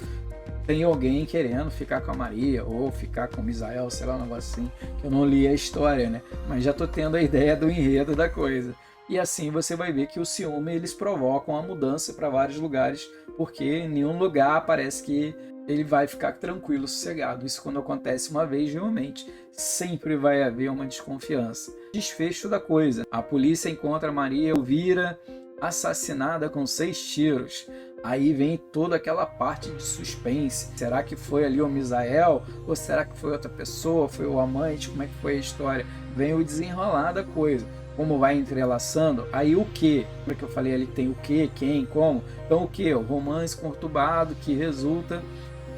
tem alguém querendo ficar com a Maria ou ficar com Misael, sei lá, um negócio assim, que eu não li a história, mas já tô tendo a ideia do enredo da coisa. E assim você vai ver que o ciúme, eles provocam a mudança para vários lugares, porque em nenhum lugar parece que ele vai ficar tranquilo, sossegado. Isso quando acontece uma vez, realmente, sempre vai haver uma desconfiança. Desfecho da coisa. A polícia encontra Maria Elvira assassinada com 6 tiros. Aí vem toda aquela parte de suspense. Será que foi ali o Misael? Ou será que foi outra pessoa? Foi o amante? Como é que foi a história? Vem o desenrolar da coisa. Como vai entrelaçando, aí o que? Como é que eu falei ali, tem o que, quem, como? Então o que? O romance conturbado que resulta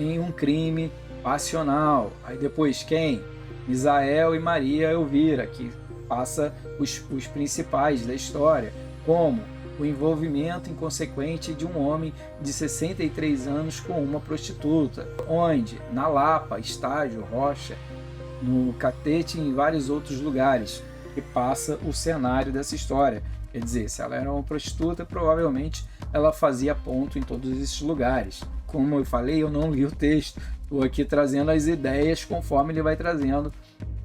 em um crime passional. Aí depois quem? Misael e Maria Elvira, que passa os principais da história. Como? O envolvimento inconsequente de um homem de 63 anos com uma prostituta. Onde? Na Lapa, Estágio, Rocha, no Catete e em vários outros lugares. Que passa o cenário dessa história. Quer dizer, se ela era uma prostituta, provavelmente ela fazia ponto em todos esses lugares. Como eu falei, eu não li o texto. Estou aqui trazendo as ideias conforme ele vai trazendo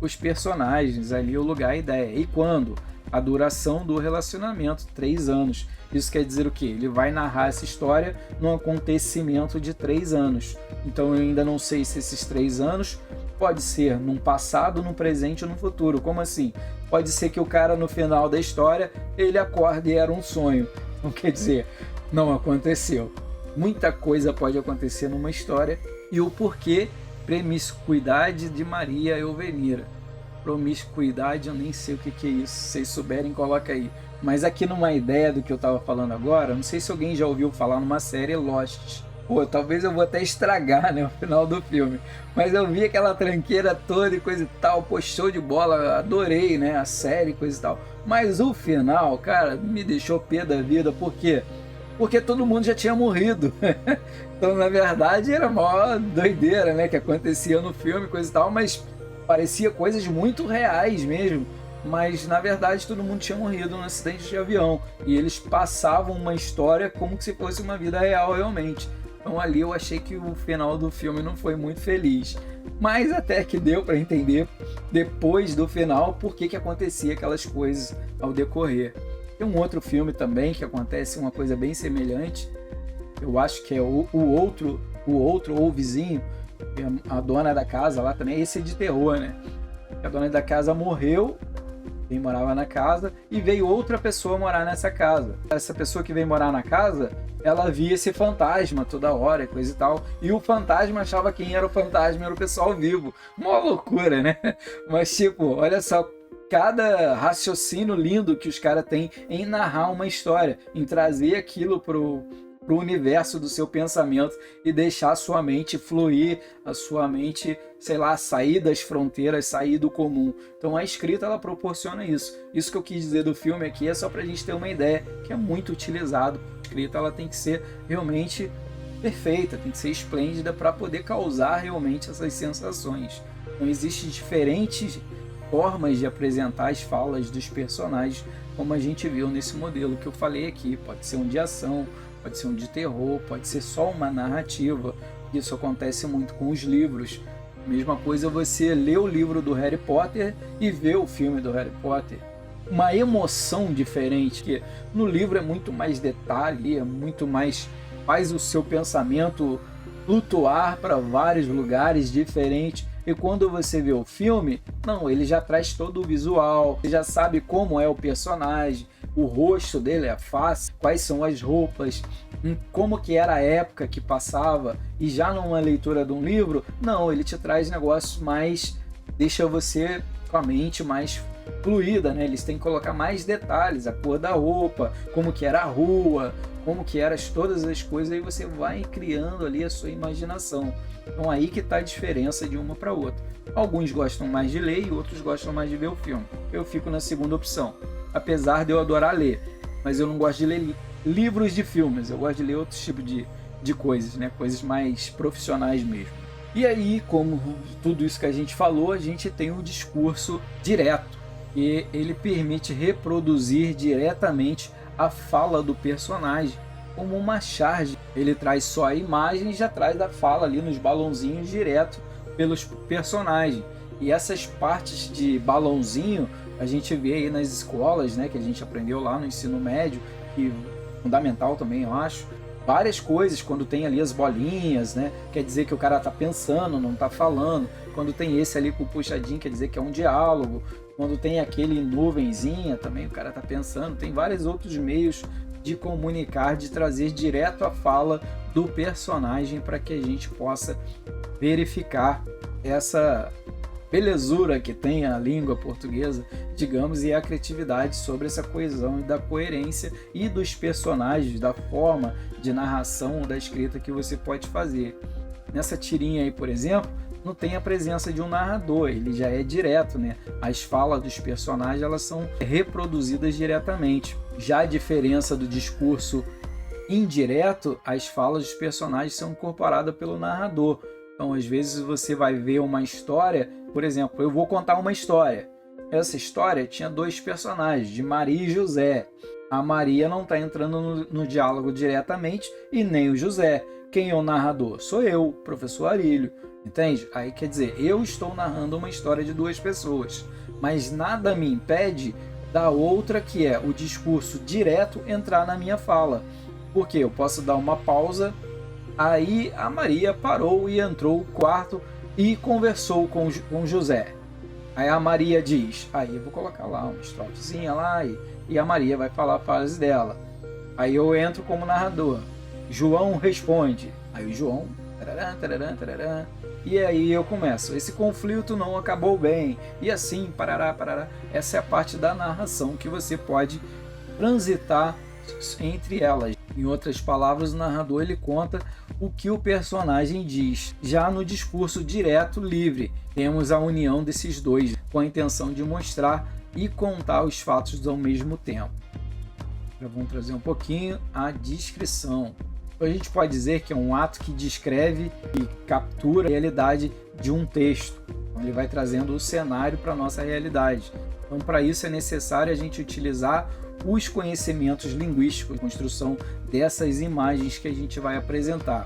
os personagens ali, o lugar, a ideia. E quando? A duração do relacionamento, 3 anos. Isso quer dizer o quê? Ele vai narrar essa história num acontecimento de 3 anos. Então eu ainda não sei se esses 3 anos pode ser num passado, num presente ou num futuro. Como assim? Pode ser que o cara no final da história, ele acorda e era um sonho. Não quer dizer, não aconteceu. Muita coisa pode acontecer numa história. E o porquê? Promiscuidade de Maria Elvira. Promiscuidade, eu nem sei o que é isso. Se vocês souberem, coloca aí. Mas aqui numa ideia do que eu estava falando agora, não sei se alguém já ouviu falar numa série Lost. Talvez eu vou até estragar, o final do filme. Mas eu vi aquela tranqueira toda e coisa e tal. Show de bola, adorei, a série, coisa e tal. Mas o final, cara, me deixou pé da vida. Por quê? Porque todo mundo já tinha morrido. Então, na verdade, era mó doideira, que acontecia no filme, coisa e tal. Mas parecia coisas muito reais mesmo. Mas, na verdade, todo mundo tinha morrido num acidente de avião. E eles passavam uma história como se fosse uma vida real, realmente. Então ali eu achei que o final do filme não foi muito feliz. Mas até que deu para entender, depois do final, por que acontecia aquelas coisas ao decorrer. Tem um outro filme também que acontece uma coisa bem semelhante. Eu acho que é o outro ou o vizinho, a dona da casa lá também, esse é de terror, A dona da casa morreu, quem morava na casa, e veio outra pessoa morar nessa casa. Essa pessoa que veio morar na casa, ela via esse fantasma toda hora, coisa e tal, e o fantasma achava quem era o fantasma, era o pessoal vivo. Uma loucura, Mas olha só, cada raciocínio lindo que os caras têm em narrar uma história, em trazer aquilo pro universo do seu pensamento e deixar a sua mente fluir, a sua mente sei lá, sair das fronteiras, sair do comum. Então a escrita ela proporciona isso. Isso que eu quis dizer do filme aqui é só para a gente ter uma ideia, que é muito utilizado. A escrita ela tem que ser realmente perfeita, tem que ser esplêndida para poder causar realmente essas sensações. Então existem diferentes formas de apresentar as falas dos personagens, como a gente viu nesse modelo que eu falei aqui. Pode ser um de ação, pode ser um de terror, pode ser só uma narrativa. Isso acontece muito com os livros. Mesma coisa você lê o livro do Harry Potter e vê o filme do Harry Potter. Uma emoção diferente, que no livro é muito mais detalhe, é muito mais, faz o seu pensamento flutuar para vários lugares diferentes. E quando você vê o filme, não, ele já traz todo o visual, você já sabe como é o personagem, o rosto dele, a face, quais são as roupas, como que era a época que passava. E já numa leitura de um livro, não, ele te traz negócios mais, deixa você com a mente mais fluida, né? Eles têm que colocar mais detalhes, a cor da roupa, como que era a rua, como que eram todas as coisas, aí você vai criando ali a sua imaginação. Então aí que está a diferença de uma para outra. Alguns gostam mais de ler e outros gostam mais de ver o filme. Eu fico na segunda opção, apesar de eu adorar ler, mas eu não gosto de ler livros de filmes, eu gosto de ler outros tipos de coisas, né? Coisas mais profissionais mesmo. E aí, como tudo isso que a gente falou, a gente tem o discurso direto, e ele permite reproduzir diretamente a fala do personagem como uma charge. Ele traz só a imagem e já traz a fala ali nos balãozinhos direto pelos personagens. E essas partes de balãozinho a gente vê aí nas escolas, né, que a gente aprendeu lá no ensino médio, e fundamental também, eu acho. Várias coisas, quando tem ali as bolinhas, né, quer dizer que o cara tá pensando, não tá falando. Quando tem esse ali com o puxadinho, quer dizer que é um diálogo. Quando tem aquele nuvenzinha também, o cara tá pensando. Tem vários outros meios de comunicar, de trazer direto a fala do personagem para que a gente possa verificar essa belezura que tem a língua portuguesa, digamos, e a criatividade sobre essa coesão e da coerência e dos personagens, da forma de narração da escrita que você pode fazer. Nessa tirinha aí, por exemplo, não tem a presença de um narrador, ele já é direto, né? As falas dos personagens elas são reproduzidas diretamente. Já a diferença do discurso indireto, as falas dos personagens são incorporadas pelo narrador. Então, às vezes você vai ver uma história, por exemplo, eu vou contar uma história. Essa história tinha dois personagens, de Maria e José. A Maria não está entrando no diálogo diretamente e nem o José. Quem é o narrador? Sou eu, professor Arílio. Entende? Aí quer dizer, eu estou narrando uma história de duas pessoas, mas nada me impede da outra, que é o discurso direto, entrar na minha fala. Porque eu posso dar uma pausa, aí a Maria parou e entrou no quarto e conversou com José. Aí a Maria diz, aí eu vou colocar lá uma estrofezinha lá e a Maria vai falar a frase dela. Aí eu entro como narrador. João responde. Aí o João, tarará, tarará, tarará. E aí eu começo, esse conflito não acabou bem, e assim, parará, parará. Essa é a parte da narração que você pode transitar entre elas. Em outras palavras, o narrador ele conta o que o personagem diz. Já no discurso direto, livre, temos a união desses dois, com a intenção de mostrar e contar os fatos ao mesmo tempo. Já vamos trazer um pouquinho a descrição. A gente pode dizer que é um ato que descreve e captura a realidade de um texto. Então, ele vai trazendo o cenário para a nossa realidade. Então, para isso é necessário a gente utilizar os conhecimentos linguísticos, a construção dessas imagens que a gente vai apresentar.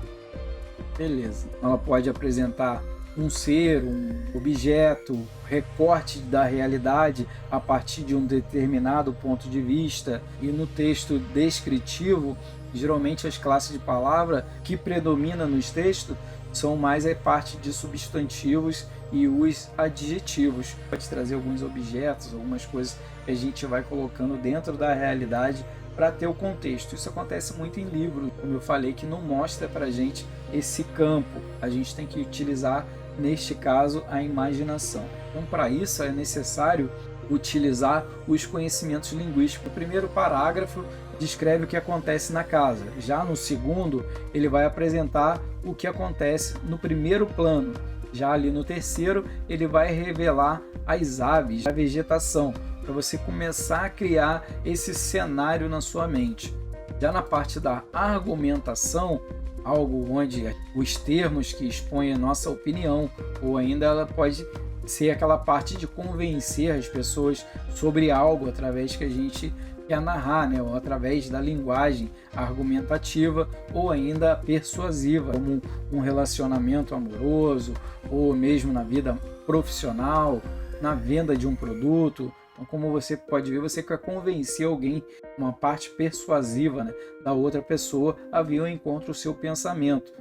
Beleza. Ela pode apresentar um ser, um objeto, recorte da realidade a partir de um determinado ponto de vista. E no texto descritivo, geralmente as classes de palavra que predominam nos textos são mais a parte de substantivos e os adjetivos. Pode trazer alguns objetos, algumas coisas que a gente vai colocando dentro da realidade para ter o contexto. Isso acontece muito em livros, como eu falei, que não mostra para a gente esse campo. A gente tem que utilizar, neste caso, a imaginação. Então, para isso é necessário utilizar os conhecimentos linguísticos. O primeiro parágrafo descreve o que acontece na casa. Já no segundo, ele vai apresentar o que acontece no primeiro plano. Já ali no terceiro, ele vai revelar as aves, a vegetação, para você começar a criar esse cenário na sua mente. Já na parte da argumentação, algo onde os termos que expõem a nossa opinião, ou ainda ela pode ser aquela parte de convencer as pessoas sobre algo através que a gente quer narrar, né? Ou através da linguagem argumentativa ou ainda persuasiva, como um relacionamento amoroso ou mesmo na vida profissional, na venda de um produto. Então, como você pode ver, você quer convencer alguém, uma parte persuasiva, né, da outra pessoa a vir ao encontro do seu pensamento.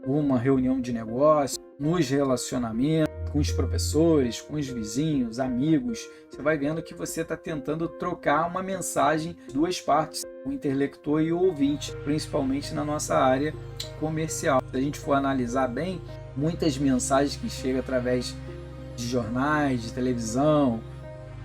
Uma reunião de negócio, nos relacionamentos, com os professores, com os vizinhos, amigos, você vai vendo que você está tentando trocar uma mensagem de duas partes, o intelector e o ouvinte, principalmente na nossa área comercial. Se a gente for analisar bem, muitas mensagens que chegam através de jornais, de televisão,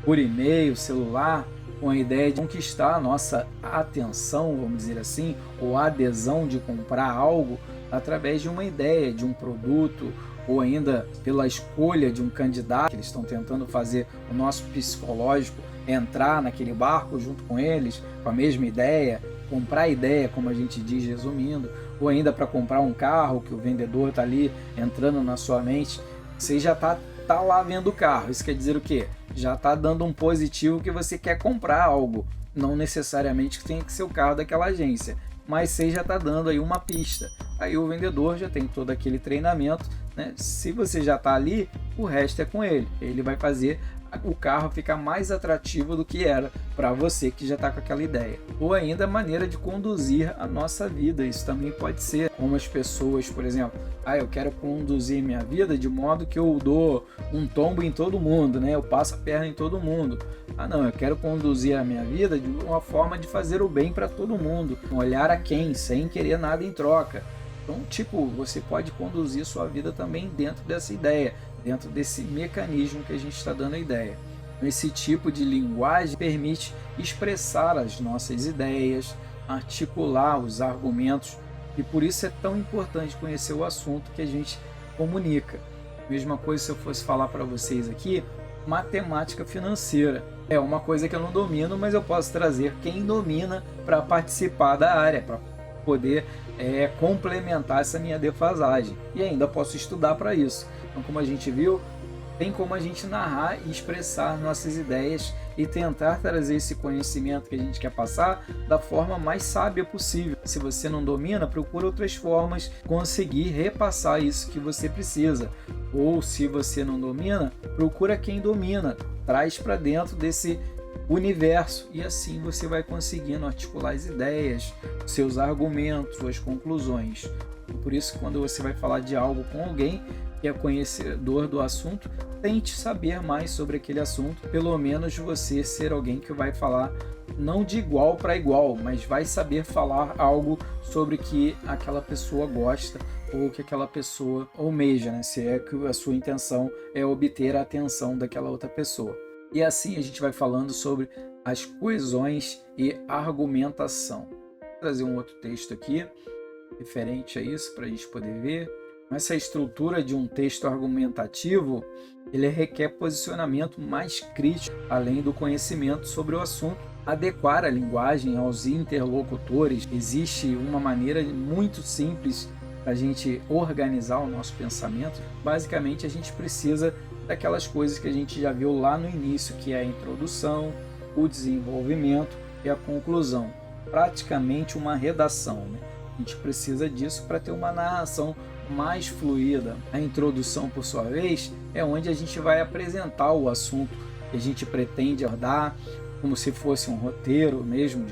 por e-mail, celular, com a ideia de conquistar a nossa atenção, vamos dizer assim, ou a adesão de comprar algo através de uma ideia, de um produto, ou ainda pela escolha de um candidato, que eles estão tentando fazer o nosso psicológico entrar naquele barco junto com eles, com a mesma ideia, comprar ideia, como a gente diz resumindo, ou ainda para comprar um carro, que o vendedor está ali entrando na sua mente, você já está lá vendo o carro. Isso quer dizer o quê? Já está dando um positivo que você quer comprar algo, não necessariamente que tenha que ser o carro daquela agência, mas você já está dando aí uma pista. Aí o vendedor já tem todo aquele treinamento, né? Se você já está ali, o resto é com ele. Ele vai fazer o carro ficar mais atrativo do que era para você que já está com aquela ideia. Ou ainda a maneira de conduzir a nossa vida. Isso também pode ser como as pessoas, por exemplo, eu quero conduzir minha vida de modo que eu dou um tombo em todo mundo, né? Eu passo a perna em todo mundo. Não, eu quero conduzir a minha vida de uma forma de fazer o bem para todo mundo, olhar a quem, sem querer nada em troca. Então, você pode conduzir sua vida também dentro dessa ideia, dentro desse mecanismo que a gente está dando a ideia. Esse tipo de linguagem permite expressar as nossas ideias, articular os argumentos, e por isso é tão importante conhecer o assunto que a gente comunica. Mesma coisa se eu fosse falar para vocês aqui, matemática financeira. É uma coisa que eu não domino, mas eu posso trazer quem domina para participar da área, para poder complementar essa minha defasagem. E ainda posso estudar para isso. Então, como a gente viu, tem como a gente narrar e expressar nossas ideias e tentar trazer esse conhecimento que a gente quer passar da forma mais sábia possível. Se você não domina, procura outras formas de conseguir repassar isso que você precisa. Ou se você não domina, procura quem domina, traz para dentro desse universo, e assim você vai conseguindo articular as ideias, seus argumentos, suas conclusões. Por isso, quando você vai falar de algo com alguém que é conhecedor do assunto, tente saber mais sobre aquele assunto, pelo menos você ser alguém que vai falar não de igual para igual, mas vai saber falar algo sobre que aquela pessoa gosta ou que aquela pessoa almeja, né? Se é que a sua intenção é obter a atenção daquela outra pessoa. E assim a gente vai falando sobre as coesões e argumentação. Vou trazer um outro texto aqui, referente a isso, para a gente poder ver. Essa estrutura de um texto argumentativo, ele requer posicionamento mais crítico, além do conhecimento sobre o assunto. Adequar a linguagem aos interlocutores. Existe uma maneira muito simples para a gente organizar o nosso pensamento. Basicamente, a gente precisa daquelas coisas que a gente já viu lá no início, que é a introdução, o desenvolvimento e a conclusão. Praticamente uma redação, né? A gente precisa disso para ter uma narração mais fluida. A introdução, por sua vez, é onde a gente vai apresentar o assunto que a gente pretende abordar, como se fosse um roteiro mesmo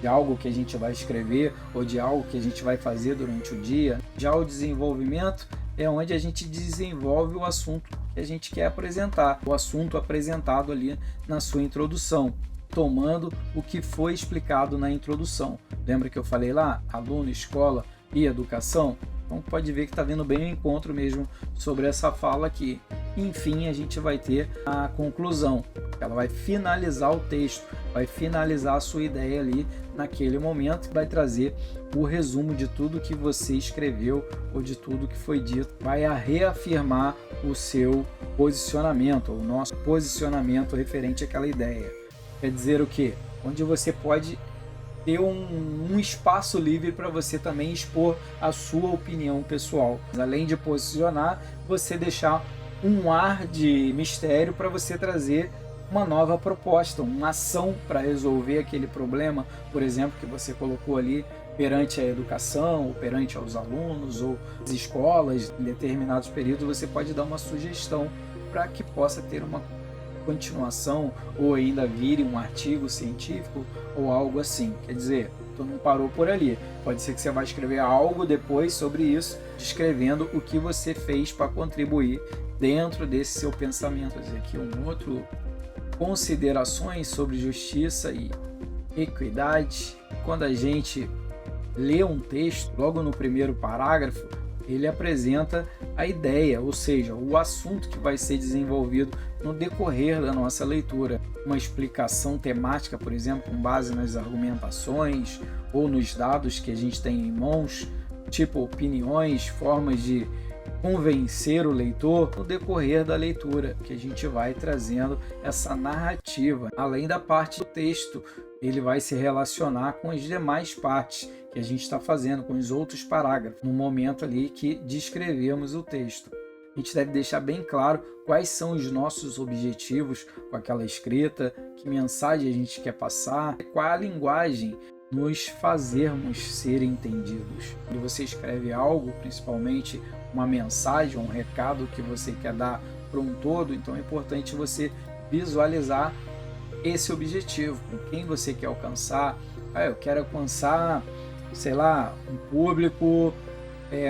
de algo que a gente vai escrever ou de algo que a gente vai fazer durante o dia. Já o desenvolvimento é onde a gente desenvolve o assunto que a gente quer apresentar, o assunto apresentado ali na sua introdução, tomando o que foi explicado na introdução. Lembra que eu falei lá, aluno, escola e educação? Então pode ver que está vindo bem o encontro mesmo sobre essa fala aqui. Enfim, a gente vai ter a conclusão. Ela vai finalizar o texto. vai finalizar a sua ideia ali naquele momento, vai trazer o resumo de tudo que você escreveu ou de tudo que foi dito, vai reafirmar o seu posicionamento, o nosso posicionamento referente àquela ideia. Quer dizer o quê? Onde você pode ter um espaço livre para você também expor a sua opinião pessoal. Além de posicionar, você deixar um ar de mistério para você trazer uma nova proposta, uma ação para resolver aquele problema, por exemplo, que você colocou ali perante a educação, ou perante aos alunos, ou as escolas. Em determinados períodos você pode dar uma sugestão para que possa ter uma continuação, ou ainda vire um artigo científico ou algo assim. Quer dizer, tu não parou por ali, pode ser que você vai escrever algo depois sobre isso, descrevendo o que você fez para contribuir dentro desse seu pensamento. Quer dizer, aqui um outro: considerações sobre justiça e equidade. Quando a gente lê um texto, logo no primeiro parágrafo, ele apresenta a ideia, ou seja, o assunto que vai ser desenvolvido no decorrer da nossa leitura. Uma explicação temática, por exemplo, com base nas argumentações ou nos dados que a gente tem em mãos, tipo opiniões, formas de convencer o leitor no decorrer da leitura, que a gente vai trazendo essa narrativa. Além da parte do texto, ele vai se relacionar com as demais partes que a gente está fazendo, com os outros parágrafos, no momento ali que descrevemos o texto. A gente deve deixar bem claro quais são os nossos objetivos com aquela escrita, que mensagem a gente quer passar, qual a linguagem nos fazermos ser entendidos. Quando você escreve algo, principalmente uma mensagem, um recado que você quer dar para um todo, então é importante você visualizar esse objetivo, com quem você quer alcançar. Eu quero alcançar, sei lá, um público,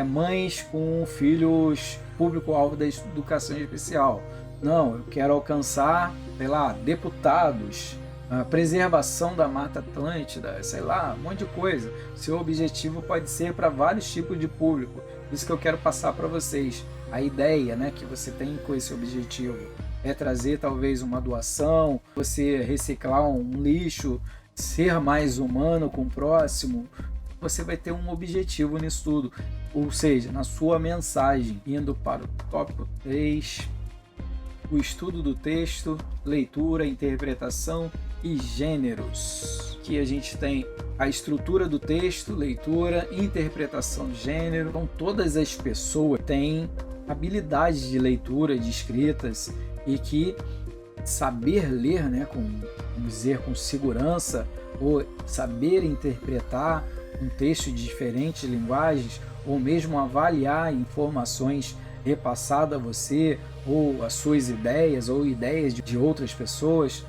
mães com filhos, público-alvo da educação especial. Não, eu quero alcançar, sei lá, deputados, a preservação da Mata Atlântica, sei lá, um monte de coisa. Seu objetivo pode ser para vários tipos de público. Isso que eu quero passar para vocês. A ideia, né, que você tem com esse objetivo é trazer talvez uma doação, você reciclar um lixo, ser mais humano com o próximo. Você vai ter um objetivo nisso tudo. Ou seja, na sua mensagem. Indo para o tópico 3, o estudo do texto, leitura, interpretação e gêneros. Aqui a gente tem a estrutura do texto, leitura, interpretação de gênero. Então todas as pessoas têm habilidades de leitura, de escritas, e que saber ler, né, vamos dizer, com segurança, ou saber interpretar um texto de diferentes linguagens, ou mesmo avaliar informações repassadas a você, ou as suas ideias, ou ideias de outras pessoas,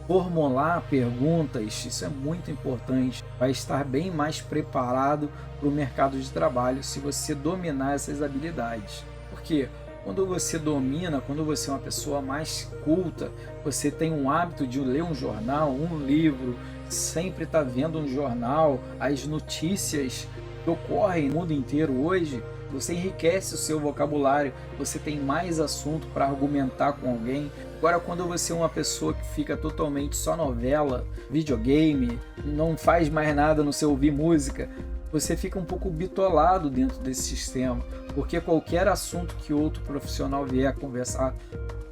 formular perguntas, isso é muito importante. Vai estar bem mais preparado para o mercado de trabalho se você dominar essas habilidades. Por quê? Quando você domina, quando você é uma pessoa mais culta, você tem um hábito de ler um jornal, um livro, sempre está vendo um jornal, as notícias que ocorrem no mundo inteiro hoje, você enriquece o seu vocabulário, você tem mais assunto para argumentar com alguém. Agora, quando você é uma pessoa que fica totalmente só novela, videogame, não faz mais nada no seu ouvir música, você fica um pouco bitolado dentro desse sistema, porque qualquer assunto que outro profissional vier conversar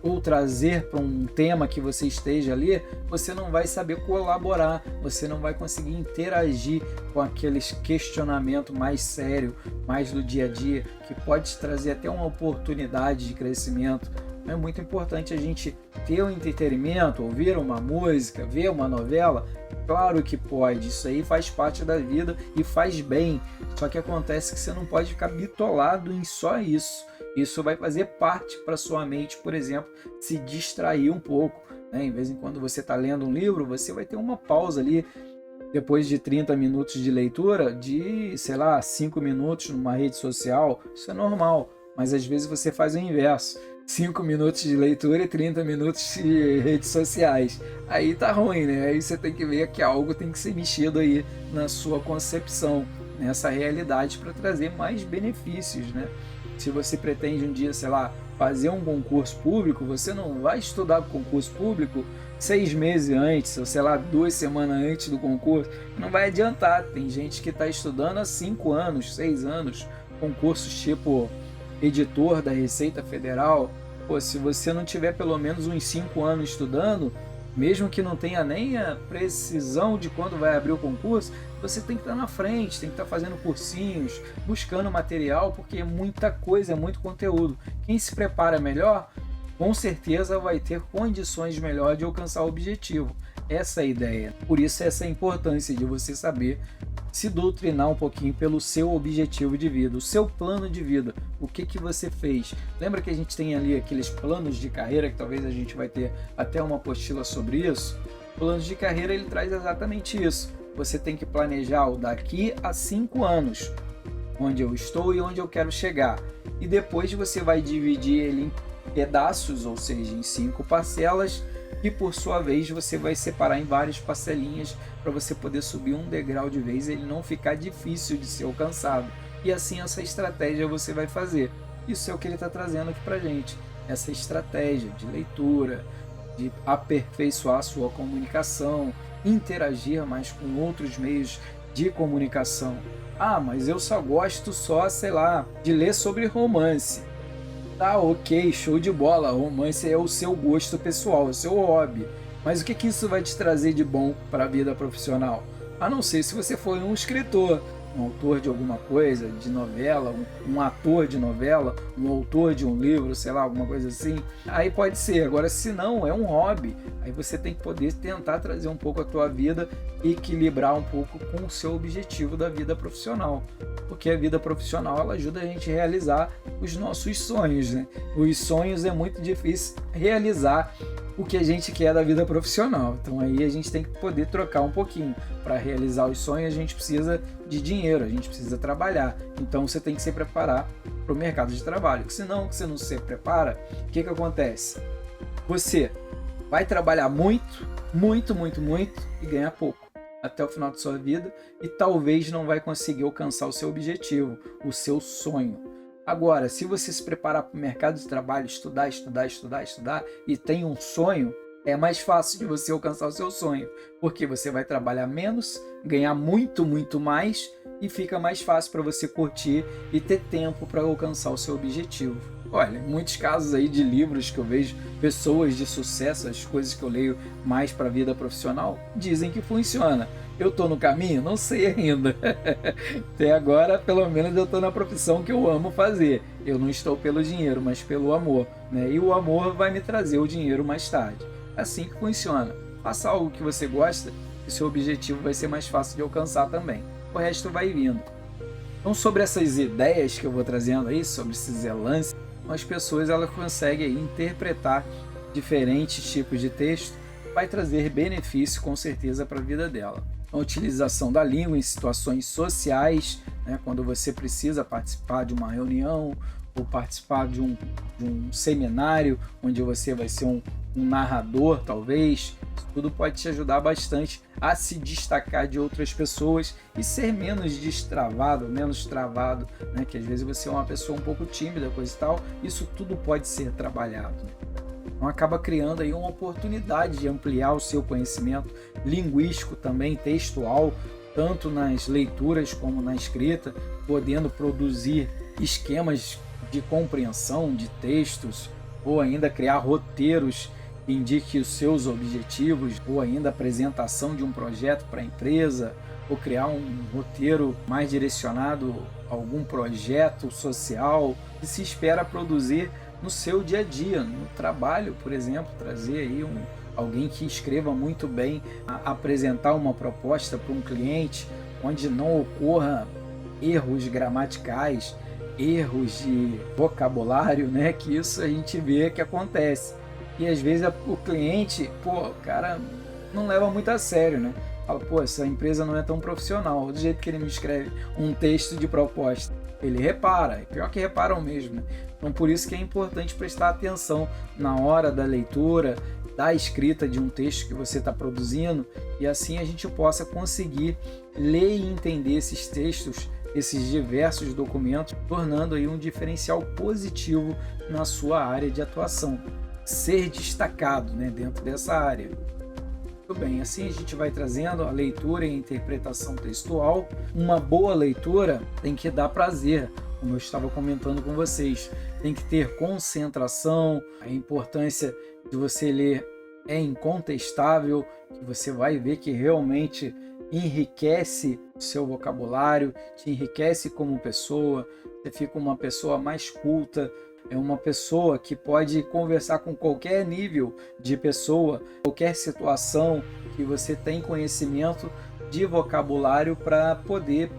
ou trazer para um tema que você esteja ali, você não vai saber colaborar, você não vai conseguir interagir com aqueles questionamentos mais sérios, mais do dia a dia, que pode te trazer até uma oportunidade de crescimento. É muito importante a gente ter um entretenimento, ouvir uma música, ver uma novela. Claro que pode, isso aí faz parte da vida e faz bem, só que acontece que você não pode ficar bitolado em só isso. Isso vai fazer parte para sua mente, por exemplo, se distrair um pouco, né? Em vez em quando você está lendo um livro, você vai ter uma pausa ali, depois de 30 minutos de leitura, de, sei lá, 5 minutos numa rede social. Isso é normal, mas às vezes você faz o inverso. 5 minutos de leitura e 30 minutos de redes sociais. Aí tá ruim, né? Aí você tem que ver que algo tem que ser mexido aí na sua concepção, nessa realidade, para trazer mais benefícios, né? Se você pretende um dia, sei lá, fazer um concurso público, você não vai estudar para o concurso público 6 meses antes, ou sei lá, 2 semanas antes do concurso, não vai adiantar. Tem gente que está estudando há 5 anos, 6 anos, concursos tipo editor da Receita Federal. Pô, se você não tiver pelo menos uns 5 anos estudando, mesmo que não tenha nem a precisão de quando vai abrir o concurso, você tem que estar na frente, tem que estar fazendo cursinhos, buscando material, porque é muita coisa, é muito conteúdo. Quem se prepara melhor, com certeza vai ter condições melhores de alcançar o objetivo. Essa é a ideia. Por isso essa importância de você saber se doutrinar um pouquinho pelo seu objetivo de vida, o seu plano de vida, o que você fez. Lembra que a gente tem ali aqueles planos de carreira, que talvez a gente vai ter até uma apostila sobre isso? Planos de carreira, ele traz exatamente isso. Você tem que planejar o daqui a 5 anos, onde eu estou e onde eu quero chegar. E depois você vai dividir ele em pedaços, ou seja, em 5 parcelas, e por sua vez você vai separar em várias parcelinhas para você poder subir um degrau de vez e ele não ficar difícil de ser alcançado. E assim essa estratégia você vai fazer. Isso é o que ele está trazendo aqui para gente, essa estratégia de leitura, de aperfeiçoar a sua comunicação, interagir mais com outros meios de comunicação. Ah, mas eu só gosto sei lá, de ler sobre romance. Tá, ok, show de bola, romance é o seu gosto pessoal, é o seu hobby. Mas o que isso vai te trazer de bom para a vida profissional? A não ser se você for um escritor, um autor de alguma coisa, de novela, um ator de novela, um autor de um livro, sei lá, alguma coisa assim. Aí pode ser. Agora, se não, é um hobby. Aí você tem que poder tentar trazer um pouco a tua vida e equilibrar um pouco com o seu objetivo da vida profissional. Porque a vida profissional, ela ajuda a gente a realizar os nossos sonhos, né? Os sonhos é muito difícil realizar o que a gente quer da vida profissional. Então aí a gente tem que poder trocar um pouquinho. Para realizar os sonhos a gente precisa de dinheiro, a gente precisa trabalhar. Então você tem que se preparar para o mercado de trabalho. Senão, se você não se prepara, o que acontece? Você vai trabalhar muito e ganhar pouco até o final da sua vida e talvez não vai conseguir alcançar o seu objetivo, o seu sonho. Agora, se você se preparar para o mercado de trabalho, estudar e tem um sonho, é mais fácil de você alcançar o seu sonho, porque você vai trabalhar menos, ganhar muito mais e fica mais fácil para você curtir e ter tempo para alcançar o seu objetivo. Olha, em muitos casos aí de livros que eu vejo, pessoas de sucesso, as coisas que eu leio mais para a vida profissional, dizem que funciona. Eu estou no caminho? Não sei ainda. Até agora, pelo menos eu estou na profissão que eu amo fazer. Eu não estou pelo dinheiro, mas pelo amor, né? E o amor vai me trazer o dinheiro mais tarde. Assim que funciona. Faça algo que você gosta e seu objetivo vai ser mais fácil de alcançar também. O resto vai vindo. Então, sobre essas ideias que eu vou trazendo aí, sobre esses lances, as pessoas elas conseguem interpretar diferentes tipos de texto, vai trazer benefício com certeza para a vida dela. A utilização da língua em situações sociais, né, quando você precisa participar de uma reunião ou participar de um seminário onde você vai ser um narrador, talvez, isso tudo pode te ajudar bastante a se destacar de outras pessoas e ser menos destravado, menos travado, né? Que às vezes você é uma pessoa um pouco tímida, coisa e tal, isso tudo pode ser trabalhado. Então acaba criando aí uma oportunidade de ampliar o seu conhecimento linguístico também, textual, tanto nas leituras como na escrita, podendo produzir esquemas de compreensão de textos, ou ainda criar roteiros que indiquem os seus objetivos, ou ainda a apresentação de um projeto para a empresa, ou criar um roteiro mais direcionado a algum projeto social que se espera produzir no seu dia a dia, no trabalho, por exemplo, trazer aí alguém que escreva muito bem, apresentar uma proposta para um cliente onde não ocorra erros gramaticais, erros de vocabulário, né? Que isso a gente vê que acontece. E às vezes o cliente, o cara não leva muito a sério, né? Fala, essa empresa não é tão profissional, do jeito que ele me escreve um texto de proposta. Ele repara, é pior que reparam mesmo, né? Então por isso que é importante prestar atenção na hora da leitura, da escrita de um texto que você está produzindo, e assim a gente possa conseguir ler e entender esses textos, esses diversos documentos, tornando aí um diferencial positivo na sua área de atuação. ser destacado, né, dentro dessa área. Muito bem, assim a gente vai trazendo a leitura e a interpretação textual. Uma boa leitura tem que dar prazer, como eu estava comentando com vocês. Tem que ter concentração, a importância de você ler é incontestável, que você vai ver que realmente enriquece o seu vocabulário, te enriquece como pessoa, você fica uma pessoa mais culta, é uma pessoa que pode conversar com qualquer nível de pessoa, qualquer situação que você tem conhecimento de vocabulário para poder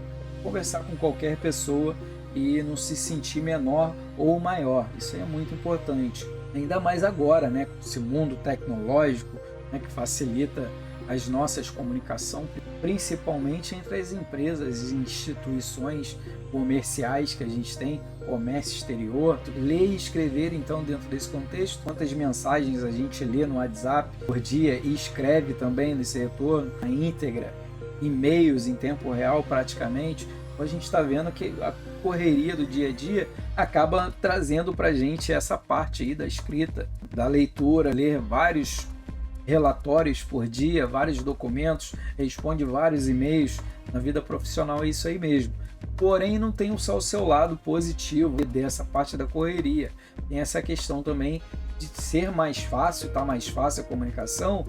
conversar com qualquer pessoa e não se sentir menor ou maior. Isso é muito importante. Ainda mais agora, né, com esse mundo tecnológico, né, que facilita as nossas comunicações, principalmente entre as empresas e instituições comerciais que a gente tem, comércio exterior. Ler e escrever, então, dentro desse contexto, quantas mensagens a gente lê no WhatsApp por dia e escreve também nesse retorno, na íntegra, e-mails em tempo real praticamente. A gente está vendo que a correria do dia a dia acaba trazendo para a gente essa parte aí da escrita, da leitura, ler vários relatórios por dia, vários documentos, responde vários e-mails. Na vida profissional é isso aí mesmo. Porém, não tem só o seu lado positivo dessa parte da correria. Tem essa questão também de ser mais fácil, tá mais fácil a comunicação,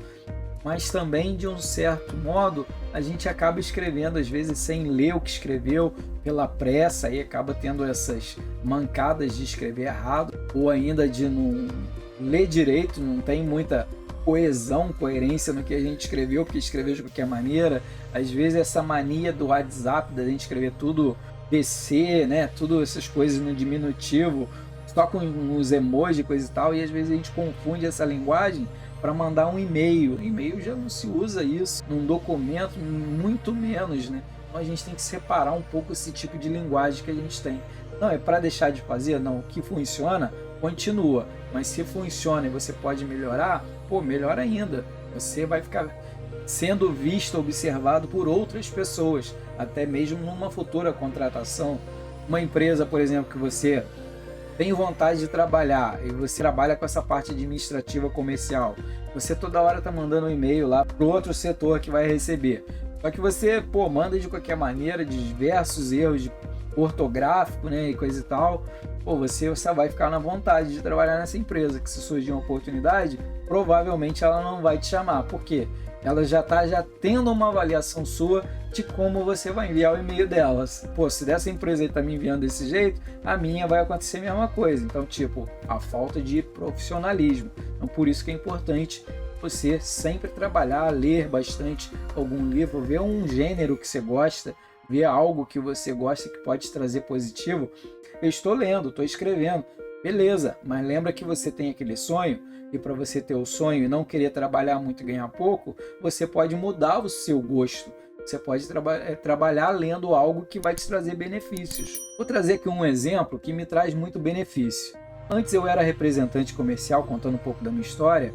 mas também, de um certo modo, a gente acaba escrevendo, às vezes, sem ler o que escreveu, pela pressa, e acaba tendo essas mancadas de escrever errado, ou ainda de não ler direito, não tem muita coesão, coerência no que a gente escreveu, porque escreveu de qualquer maneira. Às vezes essa mania do WhatsApp, da gente escrever tudo BC, né, tudo essas coisas no diminutivo, só com os emojis e coisa e tal, e às vezes a gente confunde essa linguagem para mandar um e-mail. No e-mail já não se usa isso, num documento muito menos, né? Então a gente tem que separar um pouco esse tipo de linguagem que a gente tem. Não é para deixar de fazer, não. O que funciona, continua. Mas se funciona e você pode melhorar, pô, melhor ainda. Você vai ficar sendo visto, observado por outras pessoas, até mesmo numa futura contratação. Uma empresa, por exemplo, que você tem vontade de trabalhar e você trabalha com essa parte administrativa comercial, você toda hora está mandando um e-mail lá para o outro setor que vai receber. Só que você, pô, manda de qualquer maneira, de diversos erros de ortográfico, né, e coisa e tal. Pô, você só vai ficar na vontade de trabalhar nessa empresa, que se surgir uma oportunidade, provavelmente ela não vai te chamar. Por quê? Ela já está tendo uma avaliação sua de como você vai enviar o e-mail delas. Pô, se dessa empresa aí está me enviando desse jeito, a minha vai acontecer a mesma coisa. Então, tipo, a falta de profissionalismo. Então, por isso que é importante você sempre trabalhar, ler bastante algum livro, ver um gênero que você gosta, ver algo que você gosta que pode te trazer positivo. Eu estou lendo, estou escrevendo, beleza, mas lembra que você tem aquele sonho, e para você ter o sonho e não querer trabalhar muito e ganhar pouco, você pode mudar o seu gosto. Você pode trabalhar lendo algo que vai te trazer benefícios. Vou trazer aqui um exemplo que me traz muito benefício. Antes eu era representante comercial, contando um pouco da minha história.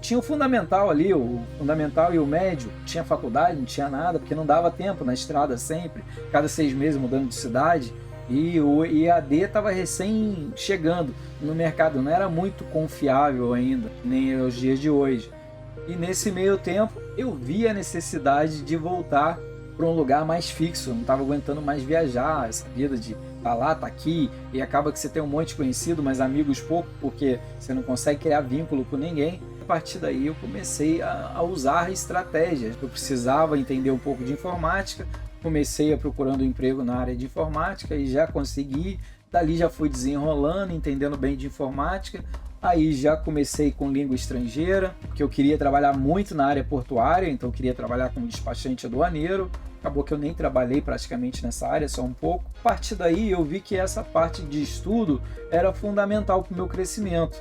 Tinha o fundamental ali, o fundamental e o médio. Tinha faculdade, não tinha nada, porque não dava tempo na estrada sempre. Cada 6 meses mudando de cidade. E o EAD estava recém chegando no mercado, não era muito confiável ainda, nem os dias de hoje. E nesse meio tempo eu vi a necessidade de voltar para um lugar mais fixo, não estava aguentando mais viajar, essa vida de tá lá, tá aqui, e acaba que você tem um monte de conhecido, mas amigos pouco, porque você não consegue criar vínculo com ninguém. A partir daí eu comecei a usar estratégias. Eu precisava entender um pouco de informática, comecei procurando um emprego na área de informática e já consegui. Dali já fui desenrolando, entendendo bem de informática. Aí já comecei com língua estrangeira, porque eu queria trabalhar muito na área portuária, então eu queria trabalhar como despachante aduaneiro. Acabou que eu nem trabalhei praticamente nessa área, só um pouco. A partir daí eu vi que essa parte de estudo era fundamental para o meu crescimento.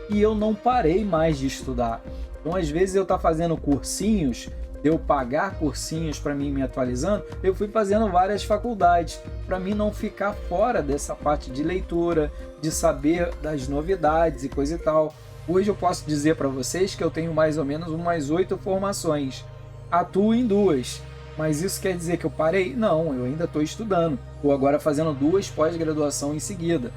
E eu não parei mais de estudar. Então às vezes eu estava fazendo cursinhos, eu pagar cursinhos para mim me atualizando, eu fui fazendo várias faculdades, para mim não ficar fora dessa parte de leitura, de saber das novidades e coisa e tal. Hoje eu posso dizer para vocês que eu tenho mais ou menos umas 8 formações, atuo em 2, mas isso quer dizer que eu parei? Não, eu ainda estou estudando, estou agora fazendo 2 pós-graduação em seguida.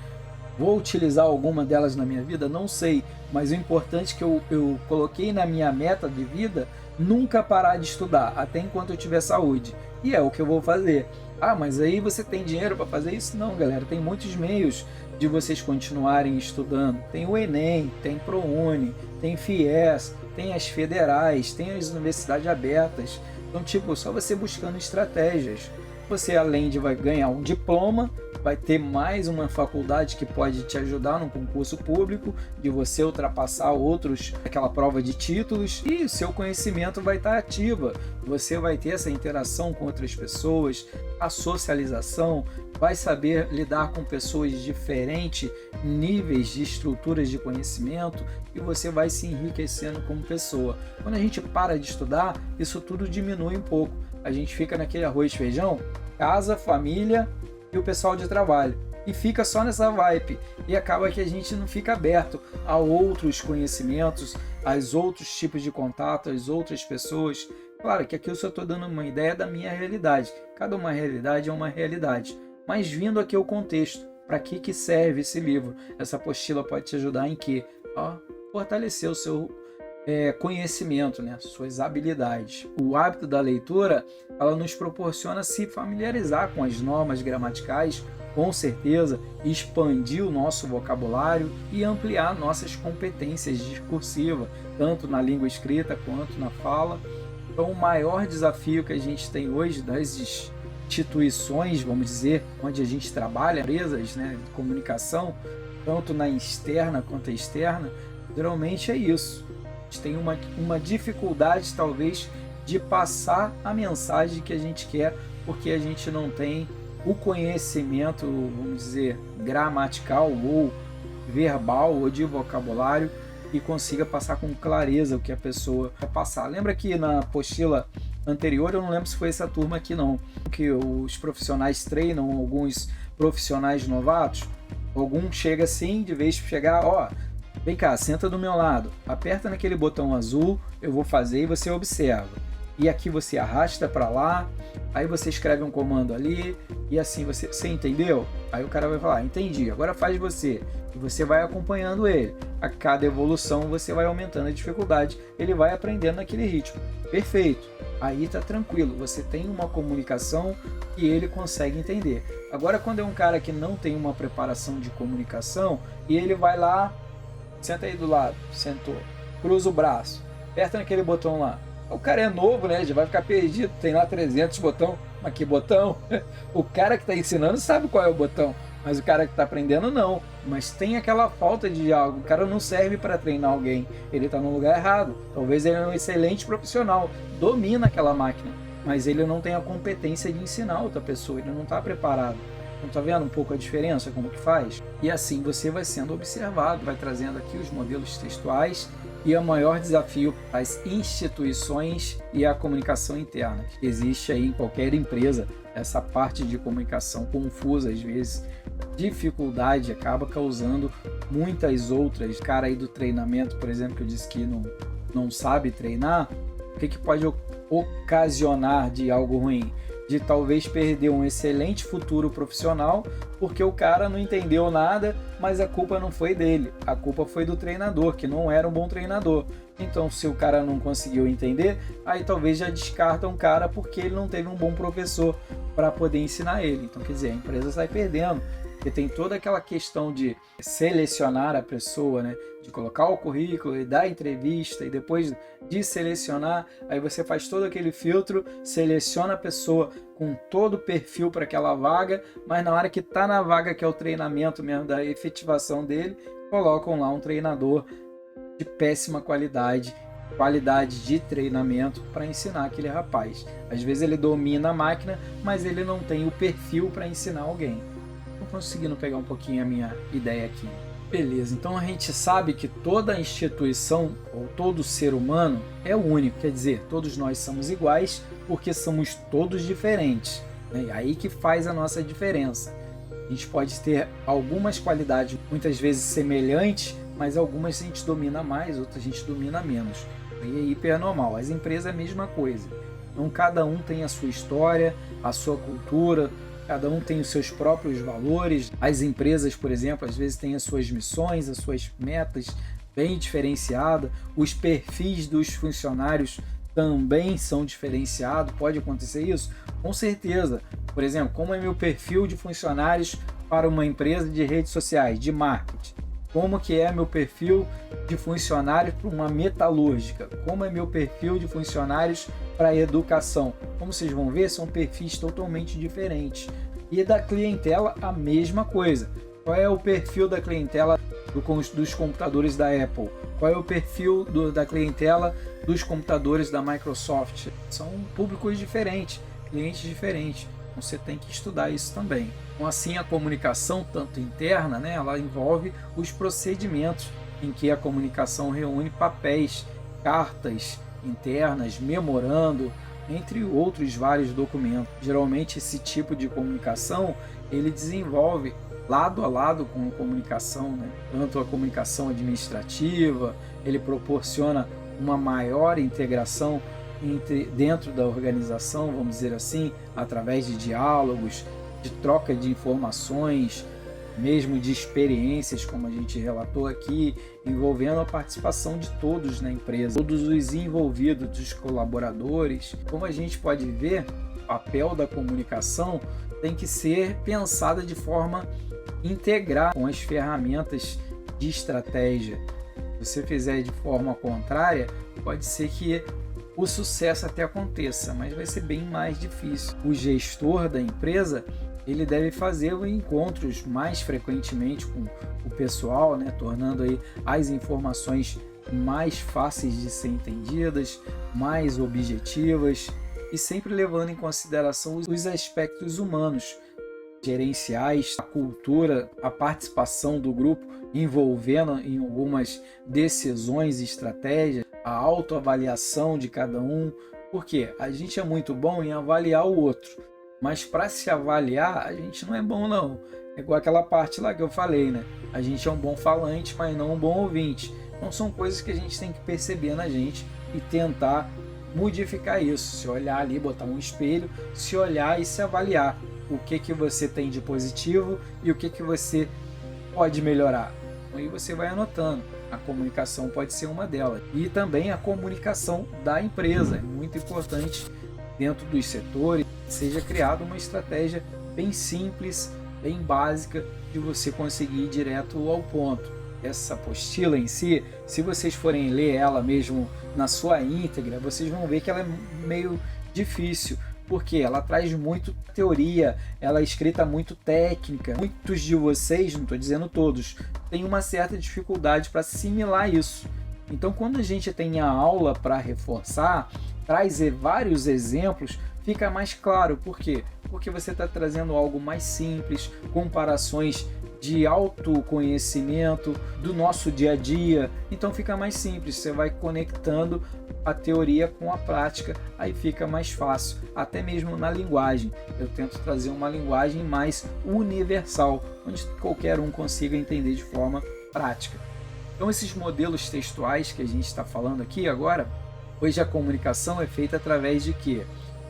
Vou utilizar alguma delas na minha vida? Não sei, mas o importante é que eu coloquei na minha meta de vida nunca parar de estudar, até enquanto eu tiver saúde. E é o que eu vou fazer. Ah, mas aí você tem dinheiro para fazer isso? Não, galera, tem muitos meios de vocês continuarem estudando. Tem o Enem, tem ProUni, tem FIES, tem as federais, tem as universidades abertas. Então, tipo, só você buscando estratégias. Você, além de vai ganhar um diploma, vai ter mais uma faculdade que pode te ajudar no concurso público, de você ultrapassar outros, aquela prova de títulos, e o seu conhecimento vai estar ativa. Você vai ter essa interação com outras pessoas, a socialização, vai saber lidar com pessoas de diferentes níveis de estruturas de conhecimento, e você vai se enriquecendo como pessoa. Quando a gente para de estudar, isso tudo diminui um pouco. A gente fica naquele arroz e feijão, casa, família e o pessoal de trabalho, e fica só nessa vibe, e acaba que a gente não fica aberto a outros conhecimentos, aos outros tipos de contato, às outras pessoas. Claro que aqui eu só estou dando uma ideia da minha realidade, cada uma realidade é uma realidade, mas vindo aqui o contexto, para que serve esse livro? Essa apostila pode te ajudar em quê? Fortalecer o seu conhecimento, né? Suas habilidades. O hábito da leitura, ela nos proporciona se familiarizar com as normas gramaticais, com certeza, expandir o nosso vocabulário e ampliar nossas competências discursivas, tanto na língua escrita quanto na fala. Então, o maior desafio que a gente tem hoje das instituições, vamos dizer, onde a gente trabalha, empresas, né, de comunicação, tanto na externa quanto a externa, geralmente é isso. A gente tem uma dificuldade, talvez, de passar a mensagem que a gente quer, porque a gente não tem o conhecimento, vamos dizer, gramatical ou verbal ou de vocabulário e consiga passar com clareza o que a pessoa quer passar. Lembra que na apostila anterior, eu não lembro se foi essa turma aqui não, que os profissionais treinam alguns profissionais novatos, algum chega assim, de vez de chegar, vem cá, senta do meu lado, aperta naquele botão azul, eu vou fazer e você observa. E aqui você arrasta para lá, aí você escreve um comando ali, e assim você entendeu? Aí o cara vai falar, entendi, agora faz você. E você vai acompanhando ele. A cada evolução você vai aumentando a dificuldade, ele vai aprendendo naquele ritmo. Perfeito, aí tá tranquilo, você tem uma comunicação que ele consegue entender. Agora quando é um cara que não tem uma preparação de comunicação, e ele vai lá, senta aí do lado, sentou, cruza o braço, aperta naquele botão lá. O cara é novo, né? Já vai ficar perdido, tem lá 300 botão, mas que botão? O cara que está ensinando sabe qual é o botão, mas o cara que está aprendendo não. Mas tem aquela falta de algo, o cara não serve para treinar alguém, ele está no lugar errado. Talvez ele é um excelente profissional, domina aquela máquina, mas ele não tem a competência de ensinar outra pessoa, ele não está preparado. Não está vendo um pouco a diferença, como que faz? E assim você vai sendo observado, vai trazendo aqui os modelos textuais e o maior desafio as instituições e a comunicação interna. Existe aí em qualquer empresa essa parte de comunicação confusa, às vezes dificuldade acaba causando muitas outras. O cara aí do treinamento, por exemplo, que eu disse que não sabe treinar, o que pode ocasionar de algo ruim? De talvez perder um excelente futuro profissional, porque o cara não entendeu nada, mas a culpa não foi dele, a culpa foi do treinador, que não era um bom treinador. Então, se o cara não conseguiu entender, aí talvez já descarta um cara porque ele não teve um bom professor para poder ensinar ele. Então, quer dizer, a empresa sai perdendo, porque tem toda aquela questão de selecionar a pessoa, né? De colocar o currículo e dar a entrevista, e depois de selecionar, aí você faz todo aquele filtro, seleciona a pessoa com todo o perfil para aquela vaga, mas na hora que está na vaga, que é o treinamento mesmo da efetivação dele, colocam lá um treinador de péssima qualidade de treinamento para ensinar aquele rapaz. Às vezes ele domina a máquina, mas ele não tem o perfil para ensinar alguém. Estou conseguindo pegar um pouquinho a minha ideia aqui. Beleza, então a gente sabe que toda instituição ou todo ser humano é único, quer dizer, todos nós somos iguais porque somos todos diferentes, né? E aí que faz a nossa diferença. A gente pode ter algumas qualidades muitas vezes semelhantes, mas algumas a gente domina mais, outras a gente domina menos. E é hiper normal. As empresas é a mesma coisa. Então cada um tem a sua história, a sua cultura, cada um tem os seus próprios valores. As empresas, por exemplo, às vezes têm as suas missões, as suas metas bem diferenciadas. Os perfis dos funcionários também são diferenciados. Pode acontecer isso? Com certeza. Por exemplo, como é meu perfil de funcionários para uma empresa de redes sociais, de marketing? Como que é meu perfil de funcionários para uma metalúrgica? Como é meu perfil de funcionários para a educação? Como vocês vão ver, são perfis totalmente diferentes. E da clientela, a mesma coisa. Qual é o perfil da clientela dos computadores da Apple? Qual é o perfil da clientela dos computadores da Microsoft? São públicos diferentes, clientes diferentes. Então você tem que estudar isso também. Então, assim, a comunicação, tanto interna, né, ela envolve os procedimentos em que a comunicação reúne papéis, cartas internas, memorando, entre outros vários documentos. Geralmente esse tipo de comunicação ele desenvolve lado a lado com a comunicação, né? Tanto a comunicação administrativa, ele proporciona uma maior integração dentro da organização, vamos dizer assim, através de diálogos, de troca de informações, mesmo de experiências, como a gente relatou aqui, envolvendo a participação de todos na empresa, todos os envolvidos, dos colaboradores. Como a gente pode ver, o papel da comunicação tem que ser pensada de forma integral com as ferramentas de estratégia. Se você fizer de forma contrária, pode ser que o sucesso até aconteça, mas vai ser bem mais difícil. O gestor da empresa ele deve fazer encontros mais frequentemente com o pessoal, né, tornando aí as informações mais fáceis de ser entendidas, mais objetivas e sempre levando em consideração os aspectos humanos, gerenciais, a cultura, a participação do grupo, envolvendo em algumas decisões e estratégias, a autoavaliação de cada um, porque a gente é muito bom em avaliar o outro, mas para se avaliar a gente não é bom não. É igual aquela parte lá que eu falei, né? A gente é um bom falante, mas não um bom ouvinte. Então são coisas que a gente tem que perceber na gente e tentar modificar isso. Se olhar ali, botar um espelho, se olhar e se avaliar. O que você tem de positivo e o que você pode melhorar. Aí você vai anotando. A comunicação pode ser uma delas. E também a comunicação da empresa. É muito importante dentro dos setores. Seja criada uma estratégia bem simples, bem básica, de você conseguir ir direto ao ponto. Essa apostila em si, se vocês forem ler ela mesmo na sua íntegra, vocês vão ver que ela é meio difícil, porque ela traz muito teoria, ela é escrita muito técnica. Muitos de vocês, não estou dizendo todos, têm uma certa dificuldade para assimilar isso. Então, quando a gente tem a aula para reforçar, traz vários exemplos, fica mais claro. Por quê? Porque você está trazendo algo mais simples, comparações de autoconhecimento do nosso dia a dia. Então fica mais simples, você vai conectando a teoria com a prática, aí fica mais fácil, até mesmo na linguagem. Eu tento trazer uma linguagem mais universal, onde qualquer um consiga entender de forma prática. Então esses modelos textuais que a gente está falando aqui agora, hoje a comunicação é feita através de quê?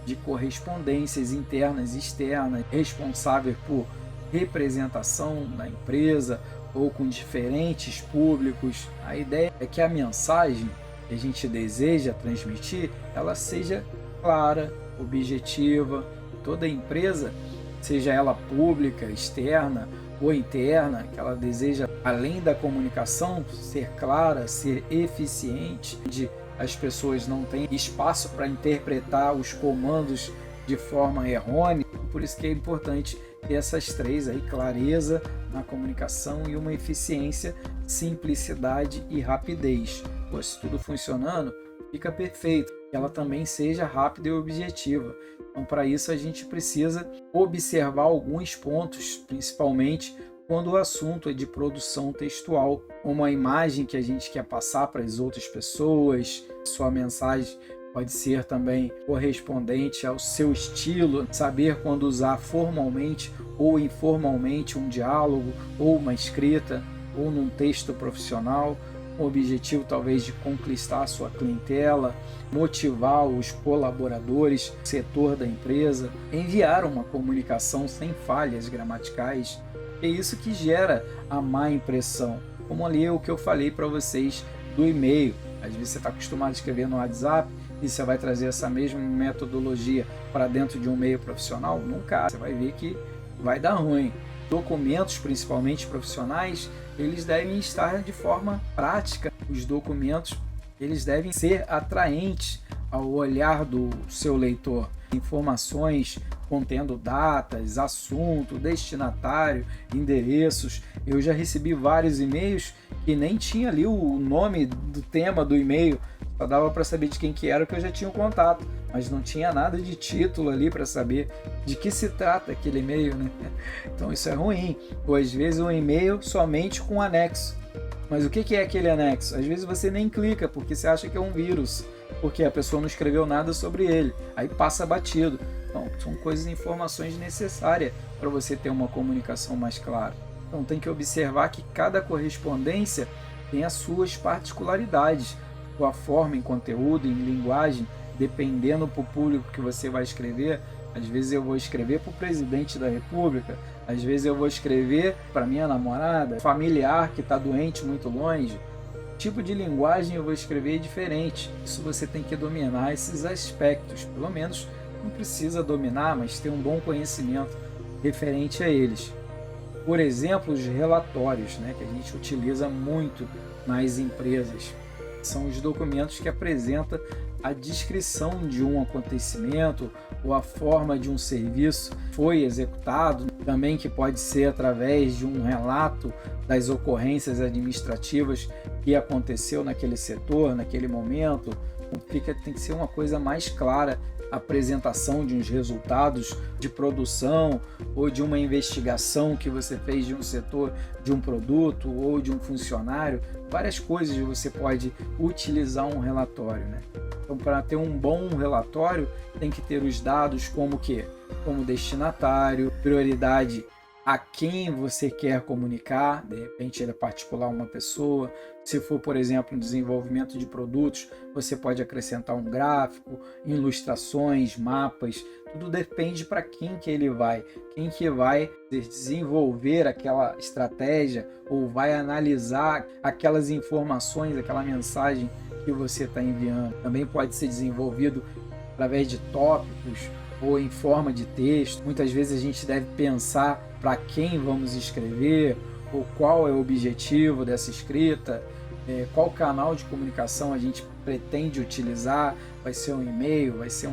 De correspondências internas e externas, responsável por representação na empresa ou com diferentes públicos. A ideia é que a mensagem que a gente deseja transmitir, ela seja clara, objetiva. Toda empresa, seja ela pública, externa ou interna, que ela deseja, além da comunicação, ser clara, ser eficiente, onde as pessoas não têm espaço para interpretar os comandos de forma errônea. Por isso que é importante ter essas três aí: clareza na comunicação e uma eficiência, simplicidade e rapidez. Pô, se tudo funcionando, fica perfeito. Que ela também seja rápida e objetiva. Então, para isso, a gente precisa observar alguns pontos, principalmente quando o assunto é de produção textual, como a imagem que a gente quer passar para as outras pessoas. Sua mensagem pode ser também correspondente ao seu estilo, saber quando usar formalmente ou informalmente um diálogo, ou uma escrita, ou num texto profissional. com o objetivo talvez de conquistar a sua clientela, motivar os colaboradores, o setor da empresa, enviar uma comunicação sem falhas gramaticais. É isso que gera a má impressão, como ali o que eu falei para vocês do e-mail. Às vezes você está acostumado a escrever no WhatsApp e você vai trazer essa mesma metodologia para dentro de um e-mail profissional, nunca. Você vai ver que vai dar ruim. Documentos, principalmente profissionais, eles devem estar de forma prática. Os documentos, eles devem ser atraentes ao olhar do seu leitor. Informações contendo datas, assunto, destinatário, endereços. Eu já recebi vários e-mails que nem tinha ali o nome do tema do e-mail, só dava para saber de quem que era, que eu já tinha o contato, mas não tinha nada de título ali para saber de que se trata aquele e-mail, né? Então isso é ruim. Ou às vezes um e-mail somente com anexo. Mas o que é aquele anexo? Às vezes você nem clica porque você acha que é um vírus, porque a pessoa não escreveu nada sobre ele, aí passa batido. Então, são coisas e informações necessárias para você ter uma comunicação mais clara. Então, tem que observar que cada correspondência tem as suas particularidades, sua forma em conteúdo, em linguagem, dependendo para o público que você vai escrever. Às vezes eu vou escrever para o presidente da República, às vezes eu vou escrever para minha namorada, familiar que está doente muito longe. O tipo de linguagem eu vou escrever diferente. Isso você tem que dominar esses aspectos, pelo menos não precisa dominar, mas ter um bom conhecimento referente a eles. Por exemplo, os relatórios, né, que a gente utiliza muito nas empresas. São os documentos que apresentam a descrição de um acontecimento ou a forma de um serviço foi executado, também que pode ser através de um relato das ocorrências administrativas que aconteceu naquele setor, naquele momento. Tem que ser uma coisa mais clara, a apresentação de uns resultados de produção ou de uma investigação que você fez de um setor, de um produto ou de um funcionário. Várias coisas você pode utilizar um relatório, né? Então, para ter um bom relatório, tem que ter os dados como que? Como destinatário, prioridade a quem você quer comunicar, de repente ele é particular uma pessoa. Se for, por exemplo, um desenvolvimento de produtos, você pode acrescentar um gráfico, ilustrações, mapas, tudo depende para quem que ele vai, quem que vai desenvolver aquela estratégia ou vai analisar aquelas informações, aquela mensagem que você está enviando. Também pode ser desenvolvido através de tópicos ou em forma de texto. Muitas vezes a gente deve pensar para quem vamos escrever, ou qual é o objetivo dessa escrita, qual canal de comunicação a gente pretende utilizar. Vai ser um e-mail, vai ser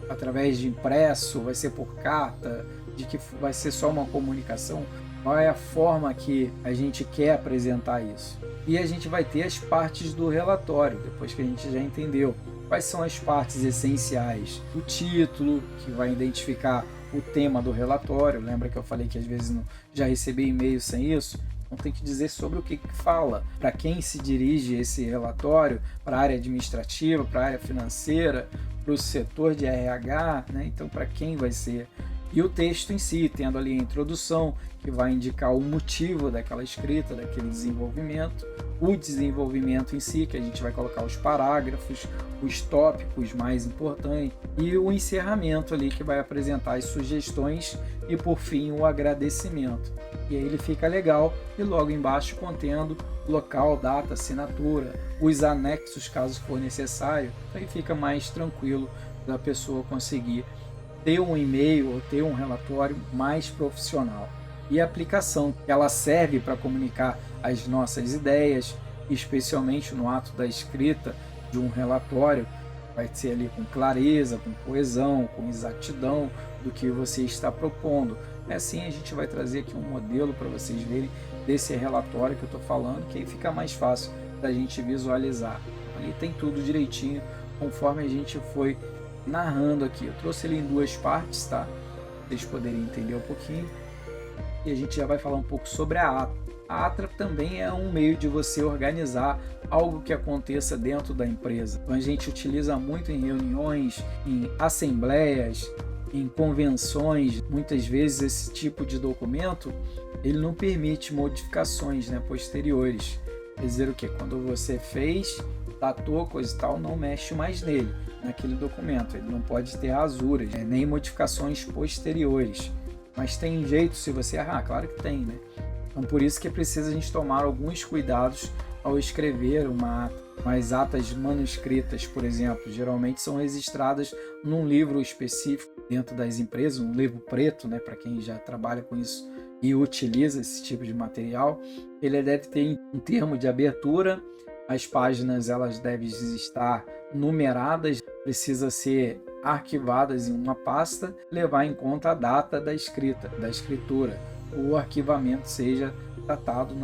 através de impresso, vai ser por carta, de que vai ser só uma comunicação, qual é a forma que a gente quer apresentar isso. E a gente vai ter as partes do relatório, depois que a gente já entendeu quais são as partes essenciais. O título, que vai identificar o tema do relatório. Lembra que eu falei que às vezes já recebi e-mail sem isso? Então tem que dizer sobre o que fala, para quem se dirige esse relatório, para a área administrativa, para a área financeira, para o setor de RH, né? Então para quem vai ser. E o texto em si, tendo ali a introdução, que vai indicar o motivo daquela escrita, daquele desenvolvimento, o desenvolvimento em si, que a gente vai colocar os parágrafos, os tópicos mais importantes, e o encerramento ali, que vai apresentar as sugestões e, por fim, o agradecimento. E aí ele fica legal, e logo embaixo contendo local, data, assinatura, os anexos, caso for necessário. Aí fica mais tranquilo da pessoa conseguir ter um e-mail ou ter um relatório mais profissional. E a aplicação, ela serve para comunicar as nossas ideias, especialmente no ato da escrita de um relatório. Vai ser ali com clareza, com coesão, com exatidão do que você está propondo. Assim a gente vai trazer aqui um modelo para vocês verem desse relatório que eu estou falando, que aí fica mais fácil da gente visualizar. Ali tem tudo direitinho, conforme a gente foi narrando aqui. Eu trouxe ele em duas partes, tá? Pra vocês poderem entender um pouquinho. E a gente já vai falar um pouco sobre a ata. A ata também é um meio de você organizar algo que aconteça dentro da empresa. Então a gente utiliza muito em reuniões, em assembleias, em convenções. Muitas vezes esse tipo de documento ele não permite modificações, né, posteriores. quer dizer o quê? Quando você fez, datou, coisa e tal, não mexe mais nele, naquele documento. Ele não pode ter rasuras, nem modificações posteriores. Mas tem jeito se você errar? Claro que tem, né? Então por isso que é preciso a gente tomar alguns cuidados ao escrever uma ata. Mas atas manuscritas, por exemplo, geralmente são registradas num livro específico dentro das empresas, um livro preto, né, para quem já trabalha com isso e utiliza esse tipo de material. Ele deve ter um termo de abertura, as páginas elas devem estar numeradas, precisa ser arquivadas em uma pasta, levar em conta a data da escritura. O arquivamento seja tratado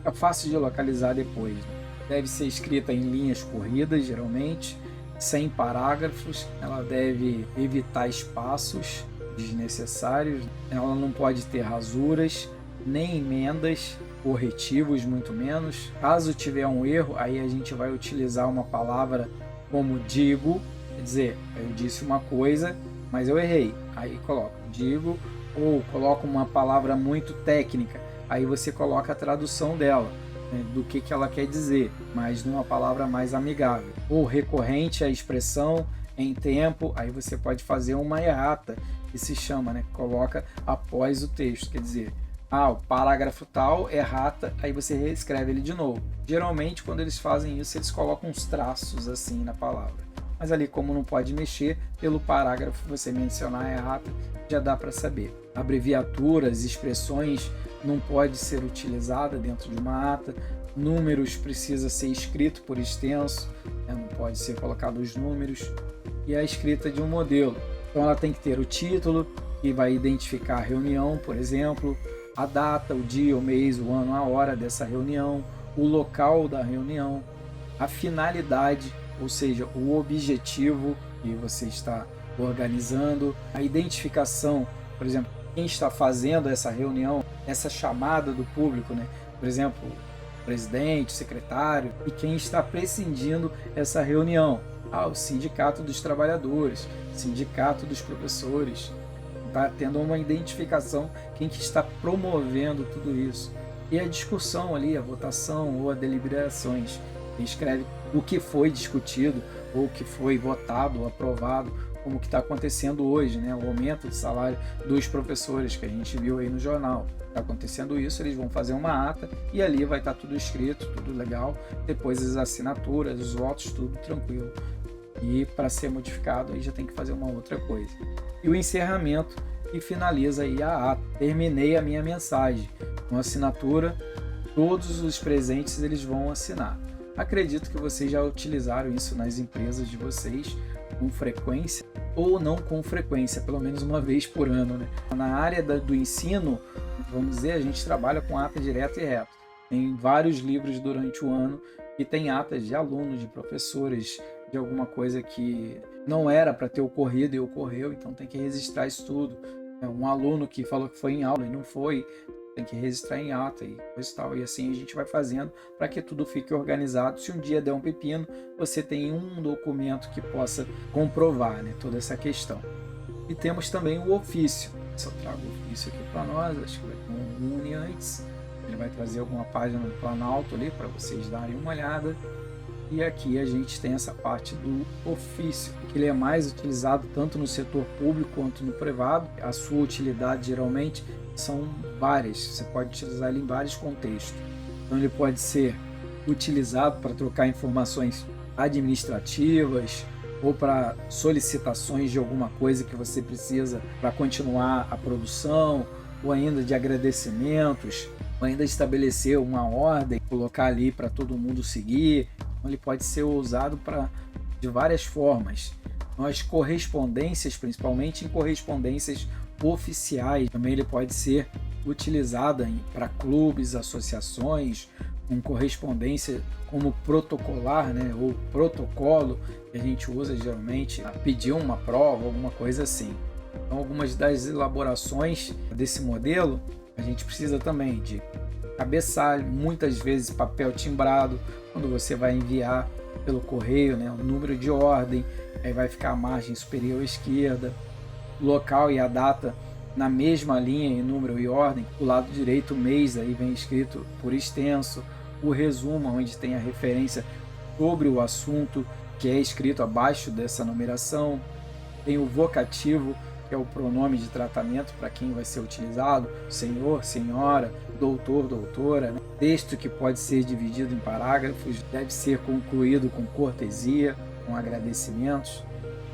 é fácil de localizar depois, né? Deve ser escrita em linhas corridas, geralmente, sem parágrafos. Ela deve evitar espaços desnecessários. Ela não pode ter rasuras, nem emendas, corretivos, muito menos. Caso tiver um erro, aí a gente vai utilizar uma palavra como digo, quer dizer, eu disse uma coisa, mas eu errei. Aí coloco digo, ou coloco uma palavra muito técnica, aí você coloca a tradução dela, né, do que ela quer dizer, mas numa palavra mais amigável. Ou recorrente à expressão em tempo, aí você pode fazer uma errata, que se chama, né, coloca após o texto, quer dizer, o parágrafo tal, errata, aí você reescreve ele de novo. Geralmente, quando eles fazem isso, eles colocam uns traços assim na palavra. Mas ali, como não pode mexer, pelo parágrafo você mencionar a errata, já dá para saber. Abreviaturas, expressões não pode ser utilizada dentro de uma ata. Números precisa ser escrito por extenso, né? Não pode ser colocado os números. E a escrita de um modelo. Então ela tem que ter o título, que vai identificar a reunião, por exemplo, a data, o dia, o mês, o ano, a hora dessa reunião, o local da reunião, a finalidade, ou seja, o objetivo que você está organizando, a identificação, por exemplo, quem está fazendo essa reunião, essa chamada do público, né? Por exemplo, o presidente, o secretário, e quem está presidindo essa reunião. O sindicato dos trabalhadores, sindicato dos professores. Está tendo uma identificação, quem que está promovendo tudo isso. E a discussão ali, a votação ou a deliberações. Quem escreve o que foi discutido, ou o que foi votado ou aprovado, como que está acontecendo hoje, né? O aumento de salário dos professores que a gente viu aí no jornal. Está acontecendo isso, eles vão fazer uma ata e ali vai estar tudo escrito, tudo legal. Depois as assinaturas, os votos, tudo tranquilo. E para ser modificado aí já tem que fazer uma outra coisa. E o encerramento que finaliza aí a ata. Terminei a minha mensagem. Com assinatura, todos os presentes eles vão assinar. Acredito que vocês já utilizaram isso nas empresas de vocês com frequência ou não com frequência, pelo menos uma vez por ano, né? Na área do ensino, vamos dizer, a gente trabalha com ata direta e reta. Tem vários livros durante o ano e tem atas de alunos, de professores, de alguma coisa que não era para ter ocorrido e ocorreu, então tem que registrar isso tudo. Um aluno que falou que foi em aula e não foi, tem que registrar em ata e coisa e tal. E assim a gente vai fazendo para que tudo fique organizado. Se um dia der um pepino, você tem um documento que possa comprovar, né, toda essa questão. E temos também o ofício. Se eu trago o ofício aqui para nós, acho que vai ter um Uni antes. Ele vai trazer alguma página do Planalto ali para vocês darem uma olhada. E aqui a gente tem essa parte do ofício, que ele é mais utilizado tanto no setor público quanto no privado. A sua utilidade geralmente são várias, você pode utilizar ele em vários contextos. Então ele pode ser utilizado para trocar informações administrativas ou para solicitações de alguma coisa que você precisa para continuar a produção, ou ainda de agradecimentos, ou ainda estabelecer uma ordem, colocar ali para todo mundo seguir. Ele pode ser usado de várias formas. As correspondências, principalmente em correspondências oficiais, também ele pode ser utilizado para clubes, associações, com correspondência como protocolar, né, ou protocolo, que a gente usa geralmente a pedir uma prova, alguma coisa assim. Então, algumas das elaborações desse modelo, a gente precisa também de cabeçalho, muitas vezes papel timbrado, quando você vai enviar pelo correio, né, o número de ordem, aí vai ficar a margem superior à esquerda, local e a data na mesma linha em número e ordem, do lado direito o mês, aí vem escrito por extenso, o resumo, onde tem a referência sobre o assunto que é escrito abaixo dessa numeração, tem o vocativo, que é o pronome de tratamento para quem vai ser utilizado, senhor, senhora, doutor, doutora, né? Texto que pode ser dividido em parágrafos, deve ser concluído com cortesia, com agradecimentos,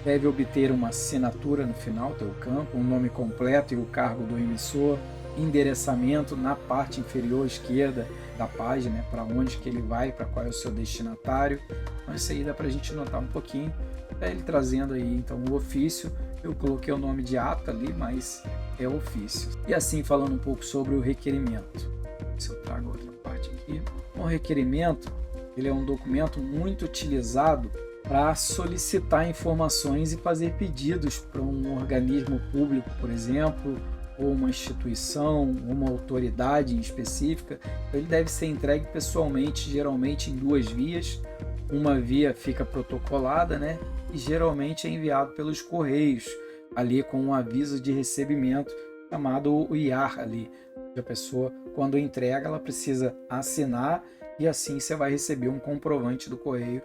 deve obter uma assinatura no final do campo, um nome completo e o cargo do emissor, endereçamento na parte inferior esquerda da página, para onde que ele vai, para qual é o seu destinatário. Então isso aí dá para a gente notar um pouquinho. Ele trazendo aí então o ofício, eu coloquei o nome de ata ali, mas é ofício. E assim, falando um pouco sobre o requerimento. Se eu trago outra parte aqui. O requerimento, ele é um documento muito utilizado para solicitar informações e fazer pedidos para um organismo público, por exemplo, ou uma instituição, uma autoridade em específica. Ele deve ser entregue pessoalmente, geralmente em 2 vias. Uma via fica protocolada, né? E geralmente é enviado pelos correios, ali com um aviso de recebimento, chamado o IAR ali. A pessoa, quando entrega, ela precisa assinar e assim você vai receber um comprovante do correio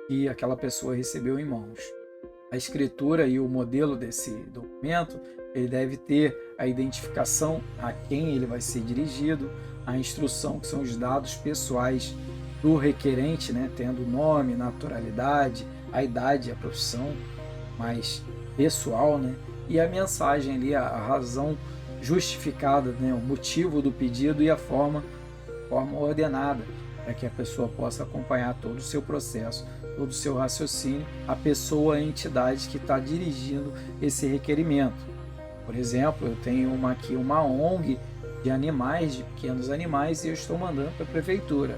que aquela pessoa recebeu em mãos. A escritura e o modelo desse documento, ele deve ter a identificação a quem ele vai ser dirigido, a instrução, que são os dados pessoais do requerente, né, tendo nome, naturalidade, a idade, a profissão mais pessoal, né, e a mensagem ali, a razão justificada, né, o motivo do pedido e a forma ordenada, para que a pessoa possa acompanhar todo o seu processo, todo o seu raciocínio, a pessoa, a entidade que está dirigindo esse requerimento. Por exemplo, eu tenho aqui uma ONG de animais, de pequenos animais, e eu estou mandando para a prefeitura.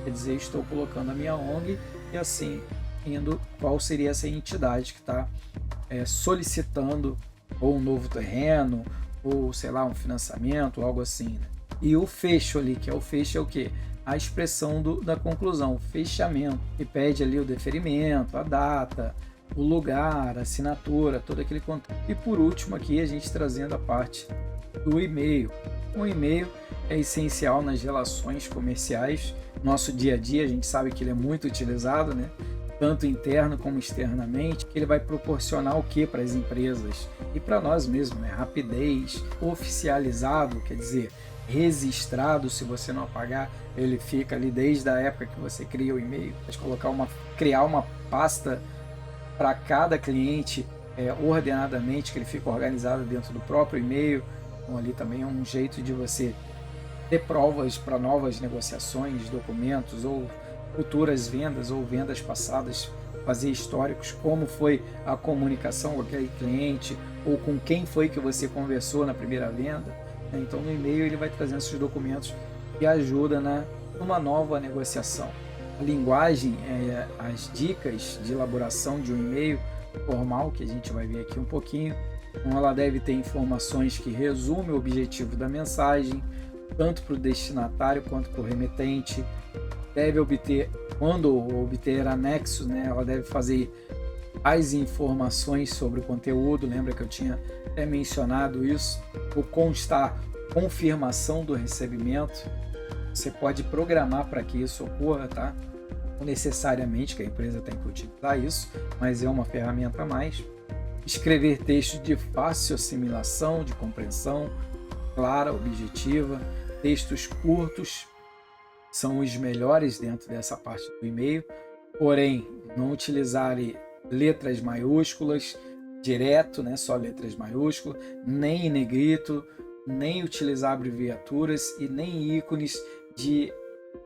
Quer dizer, estou colocando a minha ONG e assim indo qual seria essa entidade que está solicitando ou um novo terreno, ou sei lá, um financiamento, algo assim, né? E o fecho ali, que é o fecho é o quê? A expressão da conclusão, o fechamento, que pede ali o deferimento, a data, o lugar, a assinatura, todo aquele conteúdo. E por último aqui a gente trazendo a parte do e-mail. O e-mail é essencial nas relações comerciais, nosso dia a dia, a gente sabe que ele é muito utilizado, né? Tanto interno como externamente, que ele vai proporcionar o que para as empresas e para nós mesmos, né? Rapidez, oficializado, quer dizer, registrado. Se você não apagar, ele fica ali desde a época que você cria o e-mail. Pode criar uma pasta para cada cliente ordenadamente, que ele fica organizado dentro do próprio e-mail. Então ali também é um jeito de você ter provas para novas negociações, documentos ou futuras vendas ou vendas passadas, fazer históricos, como foi a comunicação com aquele cliente ou com quem foi que você conversou na primeira venda. Então no e-mail ele vai trazendo esses documentos que ajudam numa nova negociação. A linguagem, as dicas de elaboração de um e-mail formal, que a gente vai ver aqui um pouquinho. Então ela deve ter informações que resumem o objetivo da mensagem, tanto para o destinatário quanto para o remetente. Deve obter, quando obter anexos, né, ela deve fazer as informações sobre o conteúdo. Lembra que eu tinha mencionado isso? O constar confirmação do recebimento. Você pode programar para que isso ocorra, tá? Não necessariamente que a empresa tem que utilizar isso, mas é uma ferramenta a mais. Escrever textos de fácil assimilação, de compreensão clara, objetiva. Textos curtos são os melhores dentro dessa parte do e-mail, porém não utilizar letras maiúsculas direto, né, só letras maiúsculas, nem em negrito, nem utilizar abreviaturas e nem ícones de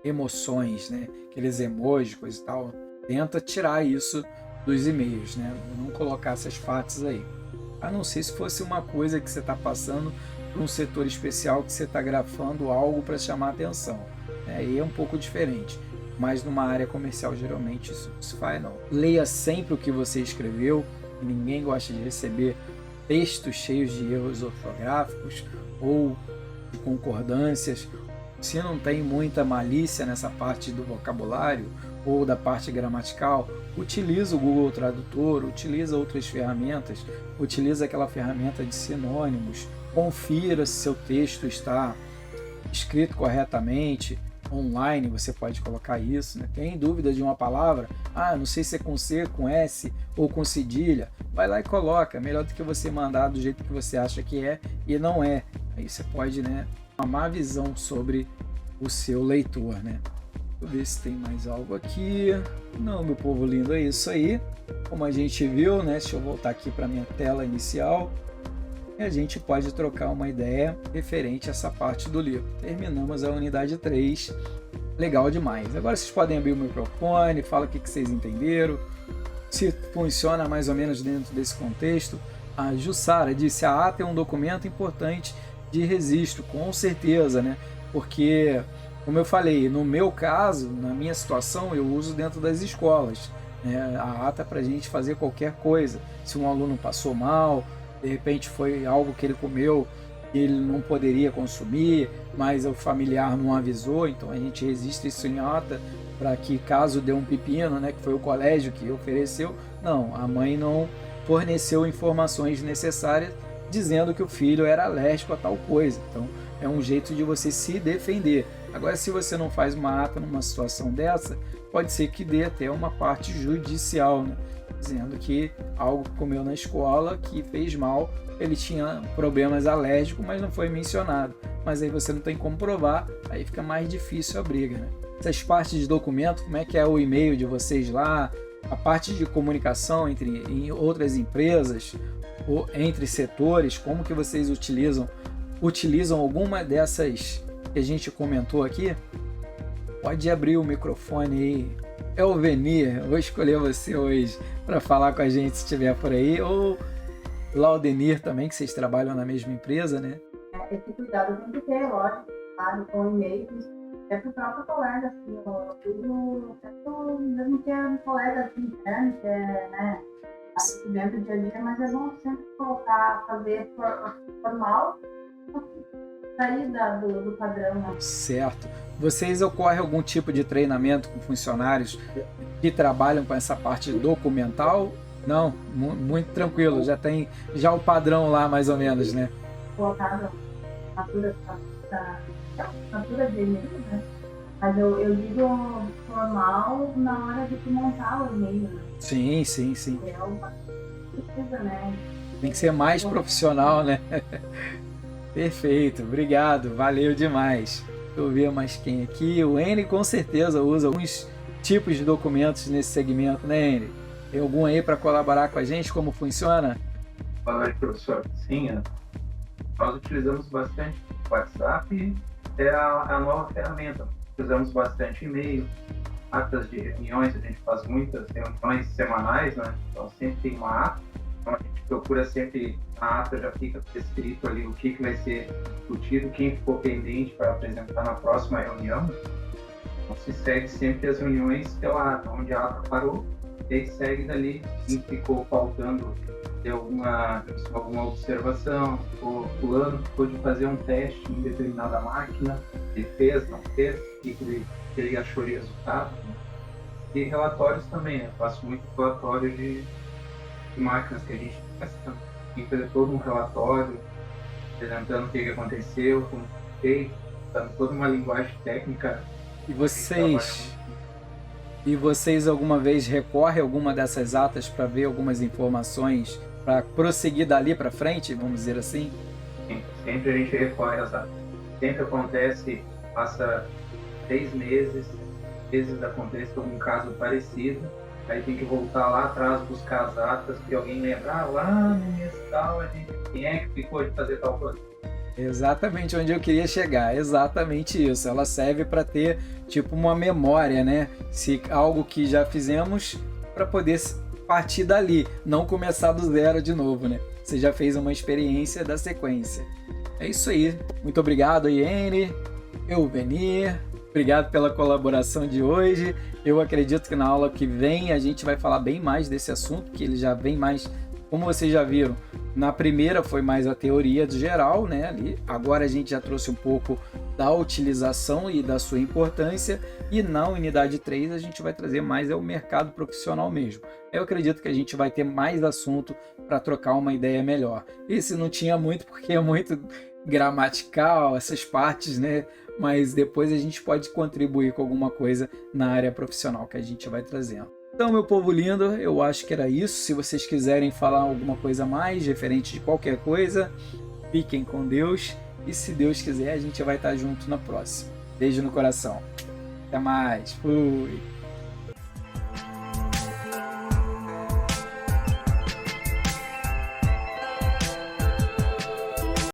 emoções, né, aqueles emojis, coisa e tal. Tenta tirar isso dos e-mails, né, não colocar essas fatos aí, a não ser se fosse uma coisa que você está passando para um setor especial, que você está grafando algo para chamar atenção. Aí é um pouco diferente, mas numa área comercial geralmente isso não se faz não. Leia sempre o que você escreveu. Ninguém gosta de receber textos cheios de erros ortográficos ou de concordâncias. Se não tem muita malícia nessa parte do vocabulário ou da parte gramatical, utiliza o Google Tradutor, utiliza outras ferramentas, utiliza aquela ferramenta de sinônimos, confira se seu texto está escrito corretamente. online você pode colocar isso, né? Tem dúvida de uma palavra? Ah, não sei se é com C, com S ou com cedilha. Vai lá e coloca. Melhor do que você mandar do jeito que você acha que é e não é. Aí você pode, né, uma má visão sobre o seu leitor, né? Deixa eu ver se tem mais algo aqui. Não, meu povo lindo, é isso aí. Como a gente viu, né? Deixa eu voltar aqui para minha tela inicial. E a gente pode trocar uma ideia referente a essa parte do livro. Terminamos a unidade 3. Legal demais. Agora vocês podem abrir o microfone, fala o que vocês entenderam, se funciona mais ou menos dentro desse contexto. A Jussara disse: a ata é um documento importante de registro, com certeza, né? Porque, como eu falei, no meu caso, na minha situação, eu uso dentro das escolas, né? A ata é para a gente fazer qualquer coisa. Se um aluno passou mal, de repente foi algo que ele comeu e ele não poderia consumir, mas o familiar não avisou, então a gente registra isso em ata para que, caso dê um pepino, né, que foi o colégio que ofereceu, não, a mãe não forneceu informações necessárias dizendo que o filho era alérgico a tal coisa. Então é um jeito de você se defender. Agora, se você não faz uma ata numa situação dessa, pode ser que dê até uma parte judicial, né, dizendo que algo que comeu na escola que fez mal, ele tinha problemas alérgicos, mas não foi mencionado. Mas aí você não tem como provar, aí fica mais difícil a briga, né? Essas partes de documento, como é que é o e-mail de vocês lá, a parte de comunicação em outras empresas, ou entre setores, como que vocês utilizam alguma dessas que a gente comentou aqui? Pode abrir o microfone aí. Elvenir, vou escolher você hoje para falar com a gente se estiver por aí, ou Laudenir também, que vocês trabalham na mesma empresa, né? Esse cuidado tem que ter, lógico, claro, com e-mails, até para o próprio colega, assim, tudo, mesmo que é um colega assim, interno, que é, né, dentro do dia a dia, mas é bom sempre colocar, fazer formal, sair do padrão, né? Certo. Vocês ocorre algum tipo de treinamento com funcionários que trabalham com essa parte documental? Não, muito tranquilo, já tem o padrão lá mais ou menos, né? Colocado assinatura de e-mail, né? Mas eu digo formal na hora de montar o e-mail, né? Sim. É uma coisa, né? Tem que ser mais profissional, né? Perfeito, obrigado, valeu demais. Deixa eu ver mais quem aqui. O N com certeza usa alguns tipos de documentos nesse segmento, né, N? Tem algum aí para colaborar com a gente? Como funciona? Boa noite, professor. Sim, nós utilizamos bastante o WhatsApp, é a nova ferramenta. Usamos bastante e-mail, atas de reuniões, a gente faz muitas reuniões semanais, né? Então sempre tem uma ata, então a gente procura sempre, na ata já fica escrito ali o que vai ser discutido, quem ficou pendente para apresentar na próxima reunião. Então se segue sempre as reuniões pela ata, onde a ata parou, e aí segue dali, quem ficou faltando de alguma observação, o fulano ficou de fazer um teste em determinada máquina, ele fez, não fez, o que ele achou de resultado. E relatórios também, né? Eu faço muito relatório de máquinas que a gente tem que fazer todo um relatório, apresentando o que aconteceu, como foi feito, dando toda uma linguagem técnica. E vocês alguma vez recorrem a alguma dessas atas para ver algumas informações para prosseguir dali para frente, vamos dizer assim? Sim, sempre a gente recorre às atas. Sempre acontece, passa 6 meses, às vezes acontece algum caso parecido, aí tem que voltar lá atrás, buscar as atas, que alguém lembrar, lá no mês tal, quem é que ficou de fazer tal coisa? Exatamente onde eu queria chegar, exatamente isso. Ela serve para ter tipo uma memória, né? Se algo que já fizemos, para poder partir dali, não começar do zero de novo, né? Você já fez uma experiência da sequência. É isso aí. Muito obrigado, Iene, Elvenir. Obrigado pela colaboração de hoje. Eu acredito que na aula que vem a gente vai falar bem mais desse assunto, que ele já vem mais, como vocês já viram, na primeira foi mais a teoria do geral, né? Ali. Agora a gente já trouxe um pouco da utilização e da sua importância, e na unidade 3 a gente vai trazer mais o mercado profissional mesmo. Eu acredito que a gente vai ter mais assunto para trocar uma ideia melhor. Esse não tinha muito, porque é muito gramatical, essas partes, né? Mas depois a gente pode contribuir com alguma coisa na área profissional que a gente vai trazendo. Então, meu povo lindo, eu acho que era isso. Se vocês quiserem falar alguma coisa mais, referente de qualquer coisa, fiquem com Deus. E se Deus quiser, a gente vai estar junto na próxima. Beijo no coração. Até mais. Fui.